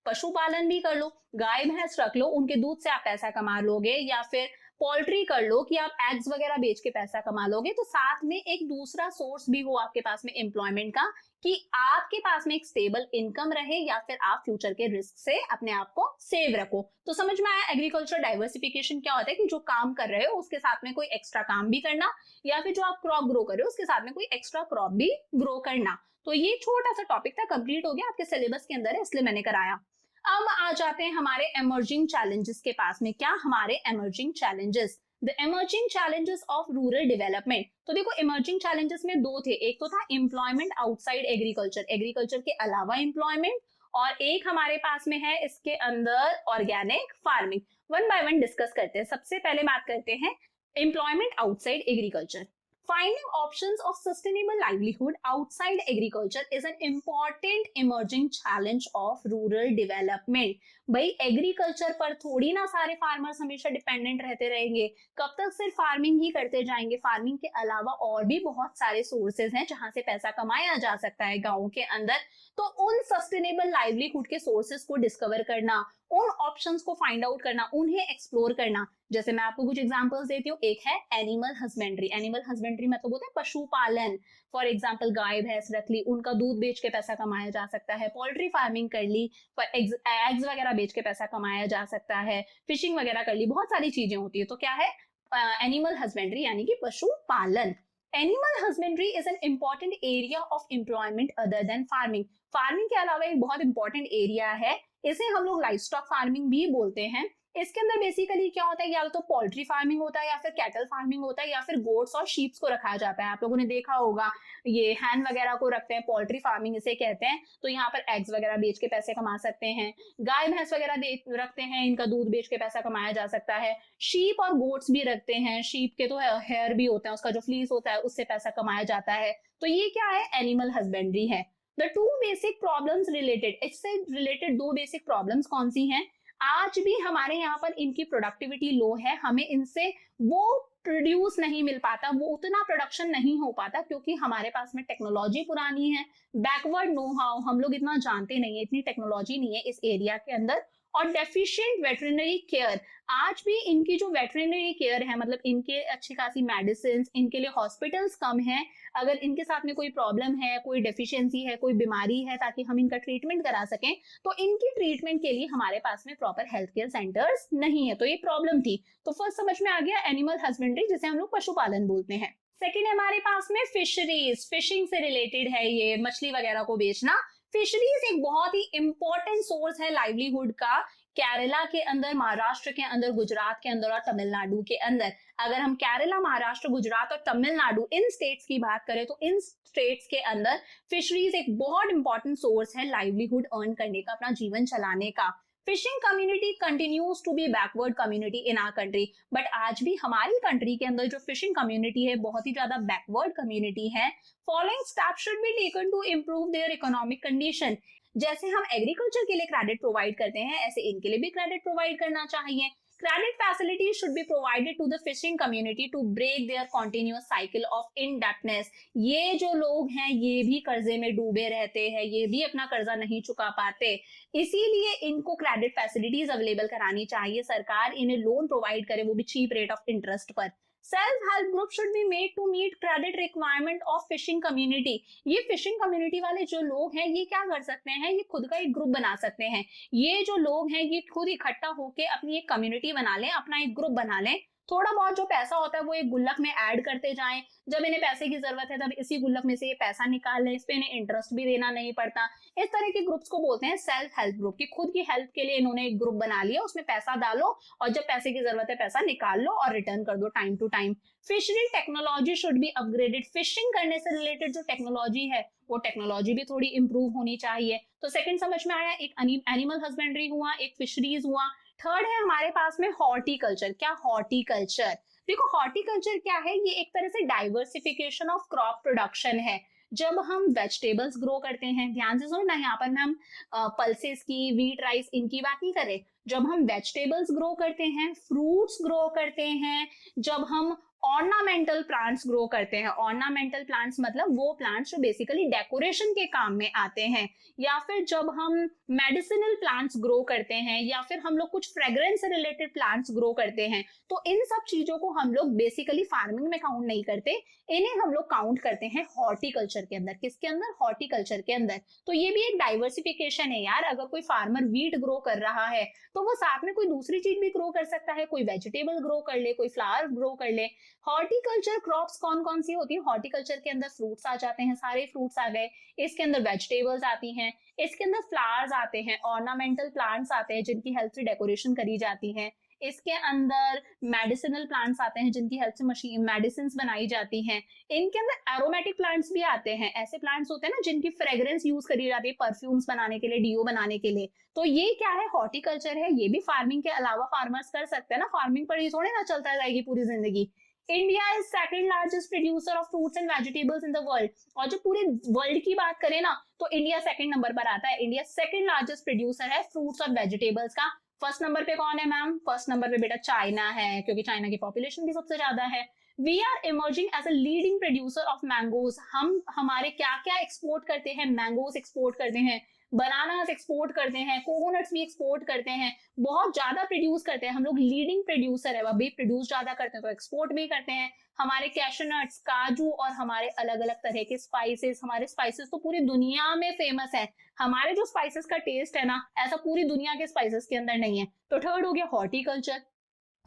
पशुपालन भी कर लो, गाय भैंस रख लो, उनके दूध से आप पैसा कमा लोगे, या फिर पोल्ट्री कर लो कि आप एग्स वगैरह बेच के पैसा कमा लोगे। तो साथ में एक दूसरा सोर्स भी हो आपके पास में एम्प्लॉयमेंट का, कि आपके पास में एक स्टेबल इनकम रहे या फिर आप फ्यूचर के रिस्क से अपने आप को सेव रखो। तो समझ में आया एग्रीकल्चर डाइवर्सिफिकेशन क्या होता है? कि जो काम कर रहे हो उसके साथ में कोई एक्स्ट्रा काम भी करना, या फिर जो आप क्रॉप ग्रो कर रहे हो उसके साथ में कोई एक्स्ट्रा क्रॉप भी ग्रो करना। तो ये छोटा सा टॉपिक था, कंप्लीट हो गया, आपके सिलेबस के अंदर है इसलिए मैंने कराया। अब आ जाते हैं हमारे इमर्जिंग चैलेंजेस के पास में। क्या हमारे emerging challenges? The emerging challenges of rural development. तो देखो इमर्जिंग चैलेंजेस में दो थे, एक तो था एम्प्लॉयमेंट आउटसाइड एग्रीकल्चर, एग्रीकल्चर के अलावा एम्प्लॉयमेंट, और एक हमारे पास में है इसके अंदर organic farming. One by one discuss करते हैं। सबसे पहले बात करते हैं employment outside agriculture. Finding options of sustainable livelihood outside agriculture is an important emerging challenge of rural development. भाई एग्रीकल्चर पर थोड़ी ना सारे फार्मर्स हमेशा डिपेंडेंट रहते रहेंगे, कब तक सिर्फ फार्मिंग ही करते जाएंगे? फार्मिंग के अलावा और भी बहुत सारे सोर्सेज हैं जहां से पैसा कमाया जा सकता है गाँव के अंदर। तो उन सस्टेनेबल लाइवलीहुड के सोर्सेज को डिस्कवर करना, उन ऑप्शंस को फाइंड आउट करना, उन्हें एक्सप्लोर करना। जैसे मैं आपको कुछ एग्जांपल्स देती हूँ, एक है एनिमल हस्बेंड्री। एनिमल हस्बेंड्री मतलब होता है पशुपालन, फॉर एग्जांपल गाय भैंस रख ली, उनका दूध बेच के पैसा कमाया जा सकता है, पोल्ट्री फार्मिंग कर ली, एग्स वगैरह बेच के पैसा कमाया जा सकता है, फिशिंग वगैरह कर ली, बहुत सारी चीजें होती है। तो क्या है? एनिमल हस्बेंड्री यानी कि पशुपालन। Animal husbandry is an important area of employment other than farming. Farming के अलावा एक बहुत इंपॉर्टेंट एरिया है, इसे हम लोग लाइफ स्टॉक फार्मिंग भी बोलते हैं। इसके अंदर बेसिकली क्या होता है, या तो पोल्ट्री फार्मिंग होता है या फिर कैटल फार्मिंग होता है या फिर गोट्स और शीप्स को रखा जाता है। आप लोगों ने देखा होगा ये हैन वगैरह को रखते हैं, पोल्ट्री फार्मिंग इसे कहते हैं। तो यहाँ पर एग्स वगैरह बेच के पैसे कमा सकते हैं। गाय भैंस वगैरह रखते हैं, इनका दूध बेच के पैसा कमाया जा सकता है। शीप और गोट्स भी रखते हैं, शीप के तो हेयर भी होता है, उसका जो फ्लीस होता है उससे पैसा कमाया जाता है। तो ये क्या है, एनिमल हस्बेंड्री है। The two basic problems related, इससे रिलेटेड दो बेसिक प्रॉब्लम्स कौन सी हैं, आज भी हमारे यहाँ पर इनकी प्रोडक्टिविटी लो है, हमें इनसे वो प्रोड्यूस नहीं मिल पाता, वो उतना प्रोडक्शन नहीं हो पाता क्योंकि हमारे पास में टेक्नोलॉजी पुरानी है, बैकवर्ड नो हाउ, हम लोग इतना जानते नहीं है, इतनी टेक्नोलॉजी नहीं है इस एरिया के अंदर, और डेफिशिएंट वेटरनरी केयर। आज भी इनकी जो वेटरनरी केयर है, मतलब इनके अच्छी खासी मेडिसिन, इनके लिए हॉस्पिटल्स कम है। अगर इनके साथ में कोई प्रॉब्लम है, कोई डेफिशिएंसी है, कोई बीमारी है, ताकि हम इनका ट्रीटमेंट करा सकें, तो इनकी ट्रीटमेंट के लिए हमारे पास में प्रॉपर हेल्थ केयर सेंटर्स नहीं है। तो ये प्रॉब्लम थी। तो फर्स्ट समझ में आ गया एनिमल हस्बेंड्री, जिसे हम लोग पशुपालन बोलते हैं। सेकेंड है हमारे पास में फिशरीज, फिशिंग से रिलेटेड है ये, मछली वगैरह को बेचना। फिशरीज एक बहुत ही इंपॉर्टेंट सोर्स है लाइवलीहुड का, केरला के अंदर, महाराष्ट्र के अंदर, गुजरात के अंदर और तमिलनाडु के अंदर। अगर हम केरला, महाराष्ट्र, गुजरात और तमिलनाडु इन स्टेट्स की बात करें तो इन स्टेट्स के अंदर फिशरीज एक बहुत इंपॉर्टेंट सोर्स है लाइवलीहुड अर्न करने का, अपना जीवन चलाने का। Fishing community continues to be backward community in our country, but आज भी हमारी कंट्री के अंदर जो फिशिंग कम्युनिटी है बहुत ही ज्यादा बैकवर्ड कम्युनिटी है। Following steps should be taken to improve their economic condition. जैसे हम एग्रीकल्चर के लिए क्रेडिट प्रोवाइड करते हैं, ऐसे इनके लिए भी क्रेडिट प्रोवाइड करना चाहिए। Credit facilities should be provided to the fishing community to break their continuous cycle of indebtedness. ये जो लोग हैं ये भी कर्जे में डूबे रहते हैं, ये भी अपना कर्जा नहीं चुका पाते, इसीलिए इनको क्रेडिट फैसिलिटीज अवेलेबल करानी चाहिए, सरकार इन्हें लोन प्रोवाइड करे, वो भी चीप रेट ऑफ इंटरेस्ट पर। Self help group should be made to meet credit requirement of fishing community. ये फिशिंग कम्युनिटी वाले जो लोग हैं ये क्या कर सकते हैं, ये खुद का एक ग्रुप बना सकते हैं। ये जो लोग हैं ये खुद इकट्ठा होके अपनी एक कम्युनिटी बना लें, अपना एक ग्रुप बना लें, थोड़ा बहुत जो पैसा होता है वो एक गुल्लक में ऐड करते जाएं, जब इन्हें पैसे की जरूरत है तब इसी गुल्लक में से ये पैसा निकाल लें, इस पे इन्हें इंटरेस्ट भी देना नहीं पड़ता। इस तरह के ग्रुप्स को बोलते हैं सेल्फ हेल्प ग्रुप, की खुद की हेल्प के लिए इन्होंने एक ग्रुप बना लिया, उसमें पैसा डालो और जब पैसे की जरूरत है पैसा निकाल लो और रिटर्न कर दो time to time. Fishery technology should be upgraded, fishing करने से रिलेटेड जो टेक्नोलॉजी है वो टेक्नोलॉजी भी थोड़ी इंप्रूव होनी चाहिए। तो सेकंड समझ में आया, एक एनिमल हस्बेंड्री हुआ, एक फिशरीज हुआ। थर्ड है हमारे पास में हॉर्टिकल्चर। क्या हॉर्टिकल्चर, देखो हॉर्टिकल्चर क्या है, ये एक तरह से डाइवर्सिफिकेशन ऑफ क्रॉप प्रोडक्शन है। जब हम वेजिटेबल्स ग्रो करते हैं, ध्यान से सुनो ना, यहाँ पर हम पल्सेस की, व्हीट, राइस इनकी बात नहीं कर रहे। जब हम वेजिटेबल्स ग्रो करते हैं, फ्रूट्स ग्रो करते हैं, जब हम ऑर्नामेंटल प्लांट्स ग्रो करते हैं, ऑर्नामेंटल प्लांट्स मतलब वो प्लांट्स जो बेसिकली डेकोरेशन के काम में आते हैं, या फिर जब हम मेडिसिनल प्लांट्स ग्रो करते हैं, या फिर हम लोग कुछ फ्रेग्रेंस से रिलेटेड प्लांट्स ग्रो करते हैं, तो इन सब चीजों को हम लोग बेसिकली फार्मिंग में काउंट नहीं करते, इन्हें हम लोग काउंट करते हैं हॉर्टिकल्चर के अंदर। किसके अंदर, हॉर्टिकल्चर के अंदर। तो ये भी एक डाइवर्सिफिकेशन है यार, अगर कोई फार्मर वीट ग्रो कर रहा है तो वो साथ में कोई दूसरी चीज भी ग्रो कर सकता है, कोई वेजिटेबल ग्रो कर ले, कोई फ्लावर ग्रो कर ले। हॉर्टिकल्चर क्रॉप्स कौन कौन सी होती है, हॉर्टिकल्चर के अंदर फ्रूट्स आ जाते हैं, सारे फ्रूट्स आ गए, इसके अंदर वेजिटेबल्स आती हैं, इसके अंदर फ्लावर्स आते हैं, ऑर्नामेंटल प्लांट्स आते हैं जिनकी हेल्प से डेकोरेशन करी जाती है, इसके अंदर मेडिसिनल प्लांट्स आते हैं जिनकी हेल्प से मशीन मेडिसिन बनाई जाती हैं, इनके अंदर एरोमेटिक प्लांट्स भी आते हैं, ऐसे प्लांट्स होते हैं ना जिनकी फ्रेग्रेंस यूज करी जाती है परफ्यूम्स बनाने के लिए, डीओ बनाने के लिए। तो ये क्या है, हॉर्टिकल्चर है। ये भी फार्मिंग के अलावा फार्मर्स कर सकते हैं ना, फार्मिंग पर ही थोड़ी ना चलता रहेगी पूरी जिंदगी। India is second largest producer of fruits and vegetables in the world. और जो पूरे वर्ल्ड की बात करें ना तो इंडिया सेकंड नंबर पर आता है। इंडिया सेकंड लार्जेस्ट प्रोड्यूसर है फ्रूट्स और वेजिटेबल्स का। फर्स्ट नंबर पे कौन है मैम, फर्स्ट नंबर पे बेटा चाइना है, क्योंकि चाइना की पॉपुलेशन भी सबसे ज्यादा है। We are emerging as a leading producer of mangoes. हम हमारे क्या क्या एक्सपोर्ट करते हैं, मैंगोज एक्सपोर्ट करते हैं, बनानास एक्सपोर्ट करते हैं, कोकोनट्स भी एक्सपोर्ट करते हैं, बहुत ज्यादा प्रोड्यूस करते हैं हम लोग, लीडिंग प्रोड्यूसर है। अभी प्रोड्यूस ज्यादा करते हैं तो एक्सपोर्ट भी करते हैं। हमारे कैशनट्स, काजू और हमारे अलग अलग तरह के स्पाइसेस, हमारे स्पाइसेस तो पूरी दुनिया में फेमस है। हमारे जो स्पाइसेस का टेस्ट है ना, ऐसा पूरी दुनिया के स्पाइसेस के अंदर नहीं है। तो थर्ड हो गया हॉर्टिकल्चर।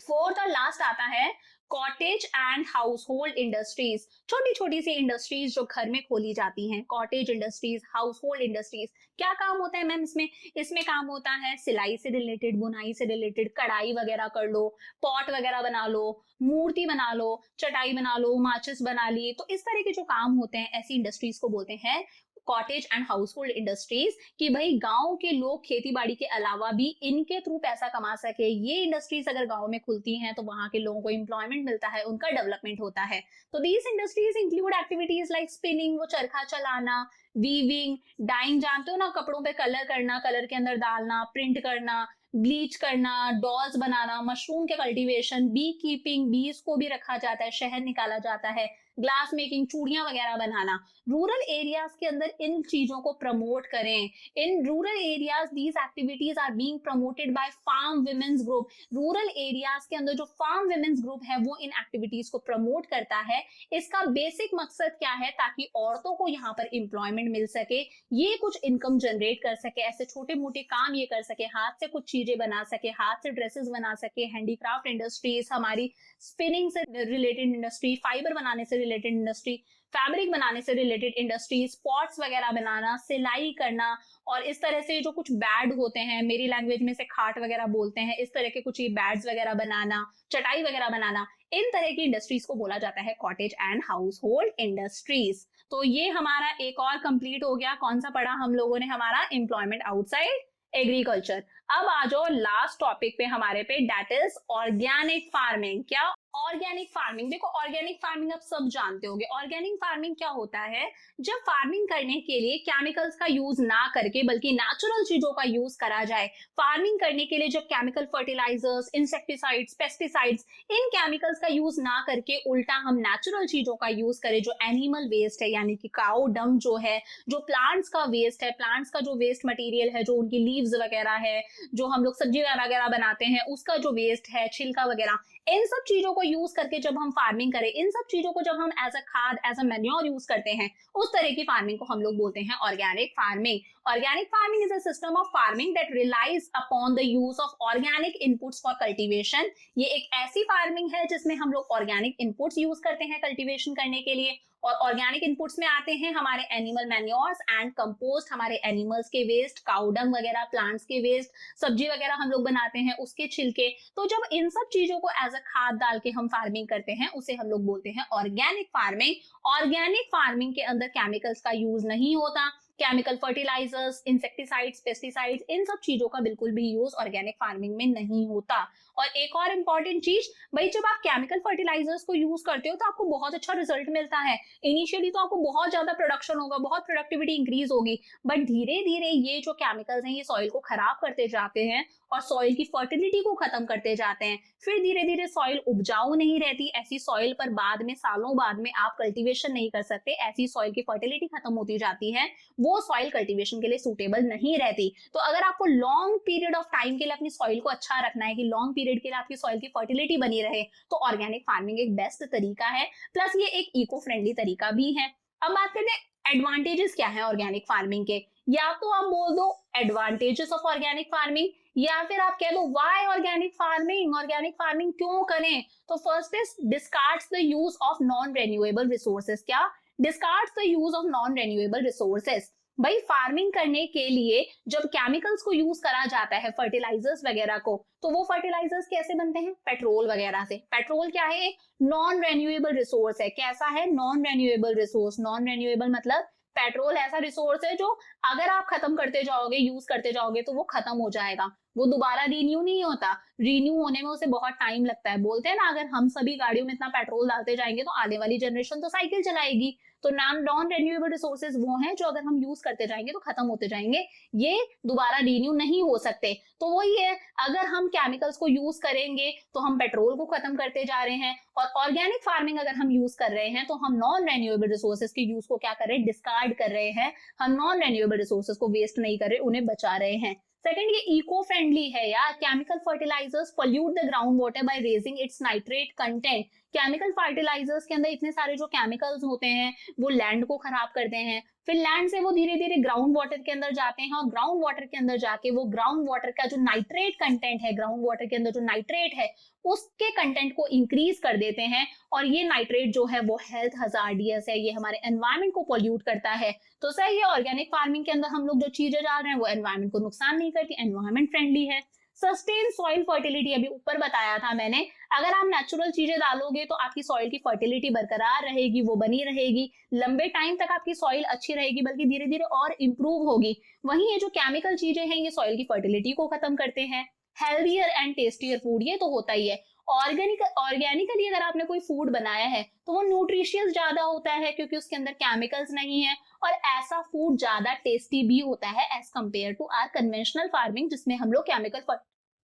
फोर्थ और लास्ट आता है cottage and house hold industries, छोटी छोटी सी इंडस्ट्रीज जो घर में खोली जाती हैं, cottage industries, house hold industries. क्या काम होता है मैम इसमें? इसमें काम होता है सिलाई से रिलेटेड, बुनाई से रिलेटेड, कढ़ाई वगैरह कर लो, पॉट वगैरह बना लो, मूर्ति बना लो, चटाई बना लो, माचिस बना ली। तो इस तरह के जो काम होते हैं ऐसी इंडस्ट्रीज को बोलते हैं cottage and house hold industries. कि भाई गांव के लोग खेती बाड़ी के अलावा भी इनके थ्रू पैसा कमा सके। ये इंडस्ट्रीज अगर गांव में खुलती हैं तो वहां के लोगों को एम्प्लॉयमेंट मिलता है, उनका डेवलपमेंट होता है। तो these industries include activities like spinning, वो चरखा चलाना, वीविंग, डाइंग, जानते हो ना, कपड़ों पे कलर करना, कलर के अंदर डालना, प्रिंट करना, ब्लीच करना, डॉल्स बनाना, मशरूम के कल्टीवेशन, बी कीपिंग, बीज को भी रखा जाता है, शहद निकाला जाता है, ग्लास मेकिंग, चूड़ियां वगैरह बनाना। रूरल एरियाज के अंदर इन चीजों को प्रमोट करें। In rural areas these activities are being promoted by farm women's group. Rural areas के अंदर जो फार्म वुमेन्स ग्रुप है वो इन एक्टिविटीज को प्रमोट करता है। इसका बेसिक मकसद क्या है? ताकि औरतों को यहाँ पर एम्प्लॉयमेंट मिल सके, ये कुछ इनकम जनरेट कर सके, ऐसे छोटे मोटे काम ये कर सके, हाथ से कुछ चीजें बना सके, हाथ से ड्रेसेस बना सके। हैंडीक्राफ्ट इंडस्ट्रीज, हमारी स्पिनिंग से रिलेटेड इंडस्ट्री, फाइबर बनाने से रिलेटेड इंडस्ट्री, फैब्रिक बनाने से रिलेटेड इंडस्ट्री, स्पॉट्स वगैरह बनाना, सिलाई करना, और इस तरह से जो कुछ बैड होते हैं, मेरी लैंग्वेज में से खाट वगैरह बोलते हैं, इस तरह के कुछ बैड्स वगैरह बनाना, चटाई वगैरह बनाना, इन तरह की इंडस्ट्रीज को बोला जाता है cottage and house hold industries. तो ये हमारा एक और कंप्लीट हो गया। कौन सा पढ़ा हम लोगों ने? हमारा एम्प्लॉयमेंट आउटसाइड एग्रीकल्चर। अब आ जाओ लास्ट टॉपिक पे हमारे पे, दैट इज ऑर्गेनिक फार्मिंग। क्या? Organic farming. देखो ऑर्गेनिक फार्मिंग आप सब जानते होंगे। ऑर्गेनिक फार्मिंग क्या होता है? जब फार्मिंग करने के लिए केमिकल्स का यूज ना करके बल्कि नेचुरल चीजों का यूज करा जाए। फार्मिंग करने के लिए जब केमिकल फर्टिलाइजर्स, इंसेक्टिसाइड्स, पेस्टिसाइड्स, इन केमिकल्स का यूज ना करके उल्टा हम नेचुरल चीजों का यूज करें, जो एनिमल वेस्ट है यानी कि काउ डंग जो है, जो प्लांट्स का वेस्ट है, प्लांट्स का जो वेस्ट मटेरियल है, जो उनकी लीव्स वगैरह है, जो हम लोग सब्जी वगैरह बनाते हैं उसका जो वेस्ट है, छिलका वगैरह, इन सब चीजों को यूज करके जब हम फार्मिंग करें, इन सब चीजों को जब हम एज अ खाद, एज अ मैन्योर यूज करते हैं, उस तरह की फार्मिंग को हम लोग बोलते हैं organic farming. Organic farming is a system of farming that relies upon the use of organic inputs for cultivation. ये एक ऐसी फार्मिंग है जिसमें हम लोग ऑर्गेनिक इनपुट्स यूज करते हैं कल्टीवेशन करने के लिए। और ऑर्गेनिक इनपुट्स में आते हैं हमारे एनिमल मैन्योर्स एंड कंपोस्ट, हमारे एनिमल्स के वेस्ट, काउडंग वगैरह, प्लांट्स के वेस्ट, सब्जी वगैरह हम लोग बनाते हैं उसके छिलके। तो जब इन सब चीजों को एज अ खाद डाल के हम फार्मिंग करते हैं उसे हम लोग बोलते हैं ऑर्गेनिक फार्मिंग। ऑर्गेनिक फार्मिंग के अंदर केमिकल्स का यूज नहीं होता। केमिकल फर्टिलाइजर्स, इंसेक्टिसाइड्स, पेस्टिसाइड्स, इन सब चीजों का बिल्कुल भी यूज ऑर्गेनिक फार्मिंग में नहीं होता। और एक और इंपॉर्टेंट चीज, भाई जब आप केमिकल फर्टिलाइजर्स को यूज करते हो तो आपको बहुत अच्छा रिजल्ट मिलता है। इनिशियली तो आपको बहुत ज्यादा प्रोडक्शन होगा, बहुत प्रोडक्टिविटी इंक्रीज होगी, बट धीरे धीरे ये जो केमिकल्स हैं ये सॉइल को खराब करते जाते हैं और सॉइल की फर्टिलिटी को खत्म करते जाते हैं। फिर धीरे धीरे सॉइल उपजाऊ नहीं रहती। ऐसी सॉइल पर बाद में, सालों बाद में आप कल्टीवेशन नहीं कर सकते। ऐसी सॉइल की फर्टिलिटी खत्म होती जाती है, वो सॉइल कल्टीवेशन के लिए सूटेबल नहीं रहती। तो अगर आपको लॉन्ग पीरियड ऑफ टाइम के लिए अपनी सॉइल को अच्छा रखना है, कि लॉन्ग पीरियड के लिए आपकी सॉइल की फर्टिलिटी बनी रहे, तो ऑर्गेनिक फार्मिंग एक बेस्ट तरीका है। प्लस ये एक इको फ्रेंडली तरीका भी है। अब बात करते हैं एडवांटेजेस क्या है ऑर्गेनिक फार्मिंग के। या तो आप बोल दो एडवांटेजेस ऑफ ऑर्गेनिक फार्मिंग, या फिर आप कह दो why organic farming, organic farming क्यों करें। तो first is discards the use of non renewable resources. क्या? Discards the use of non renewable resources. भाई फार्मिंग करने के लिए जब केमिकल्स को यूज करा जाता है, फर्टिलाइजर्स वगैरह को, तो वो फर्टिलाइजर्स कैसे बनते हैं? पेट्रोल वगैरह से। पेट्रोल क्या है? एक नॉन रेन्यूएबल रिसोर्स है। कैसा है? Non renewable resource. Non renewable मतलब पेट्रोल ऐसा रिसोर्स है जो अगर आप खत्म करते जाओगे, यूज करते जाओगे, तो वो खत्म हो जाएगा, वो दोबारा रिन्यू नहीं होता। रिन्यू होने में उसे बहुत टाइम लगता है। बोलते हैं ना, अगर हम सभी गाड़ियों में इतना पेट्रोल डालते जाएंगे तो आने वाली जनरेशन तो साइकिल चलाएगी। तो नॉन रेन्यूएबल रिसोर्सेज वो हैं जो अगर हम यूज करते जाएंगे तो खत्म होते जाएंगे, ये दोबारा रिन्यू नहीं हो सकते। तो वही है, अगर हम केमिकल्स को यूज करेंगे तो हम पेट्रोल को खत्म करते जा रहे हैं, और ऑर्गेनिक फार्मिंग अगर हम यूज कर रहे हैं तो हम नॉन रेन्यूएबल रिसोर्सेज के यूज को क्या कर रहे हैं? डिस्कार्ड कर रहे हैं। हम नॉन रेन्यूएबल रिसोर्सेज को वेस्ट नहीं कर रहे, उन्हें बचा रहे हैं। सेकंड, ये इको फ्रेंडली है यार। Chemical fertilisers pollute the ground water by raising its nitrate content. Chemical fertilisers के अंदर इतने सारे जो केमिकल्स होते हैं वो लैंड को खराब करते हैं, फिर लैंड से वो धीरे धीरे ग्राउंड वाटर के अंदर जाते हैं और ग्राउंड वाटर के अंदर जाके वो ग्राउंड वाटर का जो नाइट्रेट कंटेंट है, ग्राउंड वाटर के अंदर जो नाइट्रेट है उसके कंटेंट को इंक्रीज कर देते हैं। और ये नाइट्रेट जो है वो हेल्थ हजार्डियस है, ये हमारे एनवायरमेंट को पोल्यूट करता है। तो सही है, ऑर्गेनिक फार्मिंग के अंदर हम लोग जो चीजें डाल रहे हैं वो एनवायरमेंट को नुकसान नहीं करती, एनवायरमेंट फ्रेंडली है। सस्टेन सॉइल फर्टिलिटी, अभी ऊपर बताया था मैंने, अगर आप नेचुरल चीजें डालोगे तो आपकी सॉइल की फर्टिलिटी बरकरार रहेगी, वो बनी रहेगी, लंबे टाइम तक आपकी सॉइल अच्छी रहेगी, बल्कि धीरे धीरे और इंप्रूव होगी। वहीं ये जो केमिकल चीजें हैं ये सॉइल की फर्टिलिटी को खत्म करते हैं। हेल्दियर एंड टेस्टियर फूड, ये तो होता ही है। ऑर्गेनिकली अगर आपने कोई फूड बनाया है तो वो न्यूट्रिशियस ज्यादा होता है क्योंकि उसके अंदर केमिकल्स नहीं है, और ऐसा फूड ज्यादा टेस्टी भी होता है as compare to our conventional farming जिसमें हम लोग केमिकल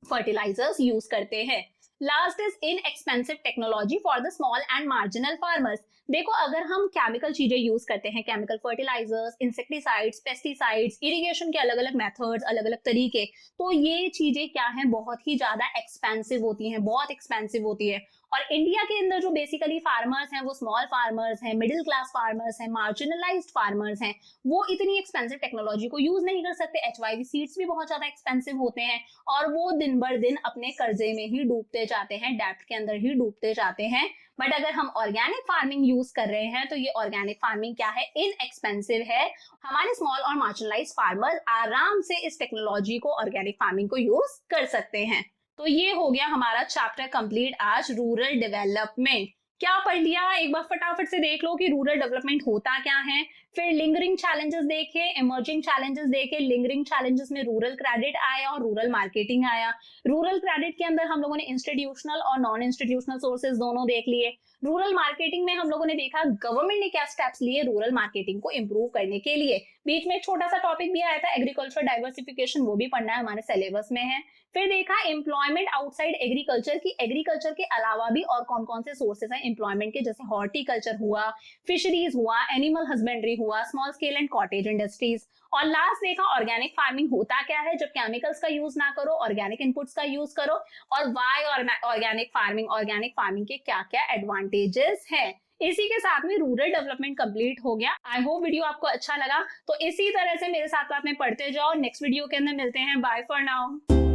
फर्टिलाइजर्स यूज करते हैं। Last is inexpensive technology for the small and marginal farmers. देखो, अगर हम केमिकल चीजें यूज करते हैं, chemical fertilisers, insecticides, pesticides, irrigation के अलग अलग मेथड्स, अलग अलग तरीके, तो ये चीजें क्या है, बहुत ही ज्यादा एक्सपेंसिव होती हैं, बहुत एक्सपेंसिव होती है। और इंडिया के अंदर जो बेसिकली फार्मर्स हैं वो स्मॉल फार्मर्स हैं, मिडिल क्लास फार्मर्स हैं, मार्जिनलाइज्ड फार्मर्स हैं, वो इतनी एक्सपेंसिव टेक्नोलॉजी को यूज नहीं कर सकते। HYV सीड्स भी बहुत ज्यादा एक्सपेंसिव होते हैं और वो दिन बर दिन अपने कर्जे में ही डूबते जाते हैं, डेब्ट के अंदर ही डूबते जाते हैं। बट अगर हम ऑर्गेनिक फार्मिंग यूज कर रहे हैं तो ये ऑर्गेनिक फार्मिंग क्या है, इनएक्सपेंसिव है। हमारे स्मॉल और मार्जिनलाइज्ड फार्मर आराम से इस टेक्नोलॉजी को, ऑर्गेनिक फार्मिंग को यूज कर सकते हैं। तो ये हो गया हमारा चैप्टर कंप्लीट आज, रूरल डेवलपमेंट। क्या पढ़ लिया, एक बार फटाफट से देख लो कि रूरल डेवलपमेंट होता क्या है। फिर लिंगरिंग चैलेंजेस देखे, इमर्जिंग चैलेंजेस देखे। लिंगरिंग चैलेंजेस में रूरल क्रेडिट आया और रूरल मार्केटिंग आया। रूरल क्रेडिट के अंदर हम लोगों ने इंस्टीट्यूशनल और नॉन इंस्टीट्यूशनल सोर्सेज दोनों देख लिए। रूरल मार्केटिंग में हम लोगों ने देखा गवर्नमेंट ने क्या स्टेप्स लिए रूरल मार्केटिंग को इंप्रूव करने के लिए। बीच में एक छोटा सा टॉपिक भी आया था एग्रीकल्चर डाइवर्सिफिकेशन, वो भी पढ़ना है, हमारे सिलेबस में है। फिर देखा एम्प्लॉयमेंट आउटसाइड एग्रीकल्चर की, एग्रीकल्चर के अलावा भी और कौन कौन से सोर्सेज हैं एम्प्लॉयमेंट के, जैसे हॉर्टिकल्चर हुआ, फिशरीज हुआ, एनिमल हस्बेंड्री हुआ, small scale and cottage industries. और लास्ट देखा ऑर्गेनिक फार्मिंग होता क्या है, जब केमिकल्स का यूज ना करो, ऑर्गेनिक इनपुट्स का यूज करो, और वाई ऑर्गेनिक फार्मिंग के क्या क्या एडवांटेजेस है। इसी के साथ में रूरल डेवलपमेंट कंप्लीट हो गया। आई होप वीडियो आपको अच्छा लगा, तो इसी तरह से मेरे साथ में पढ़ते जाओ। नेक्स्ट वीडियो के अंदर मिलते हैं, बाय फॉर नाउ।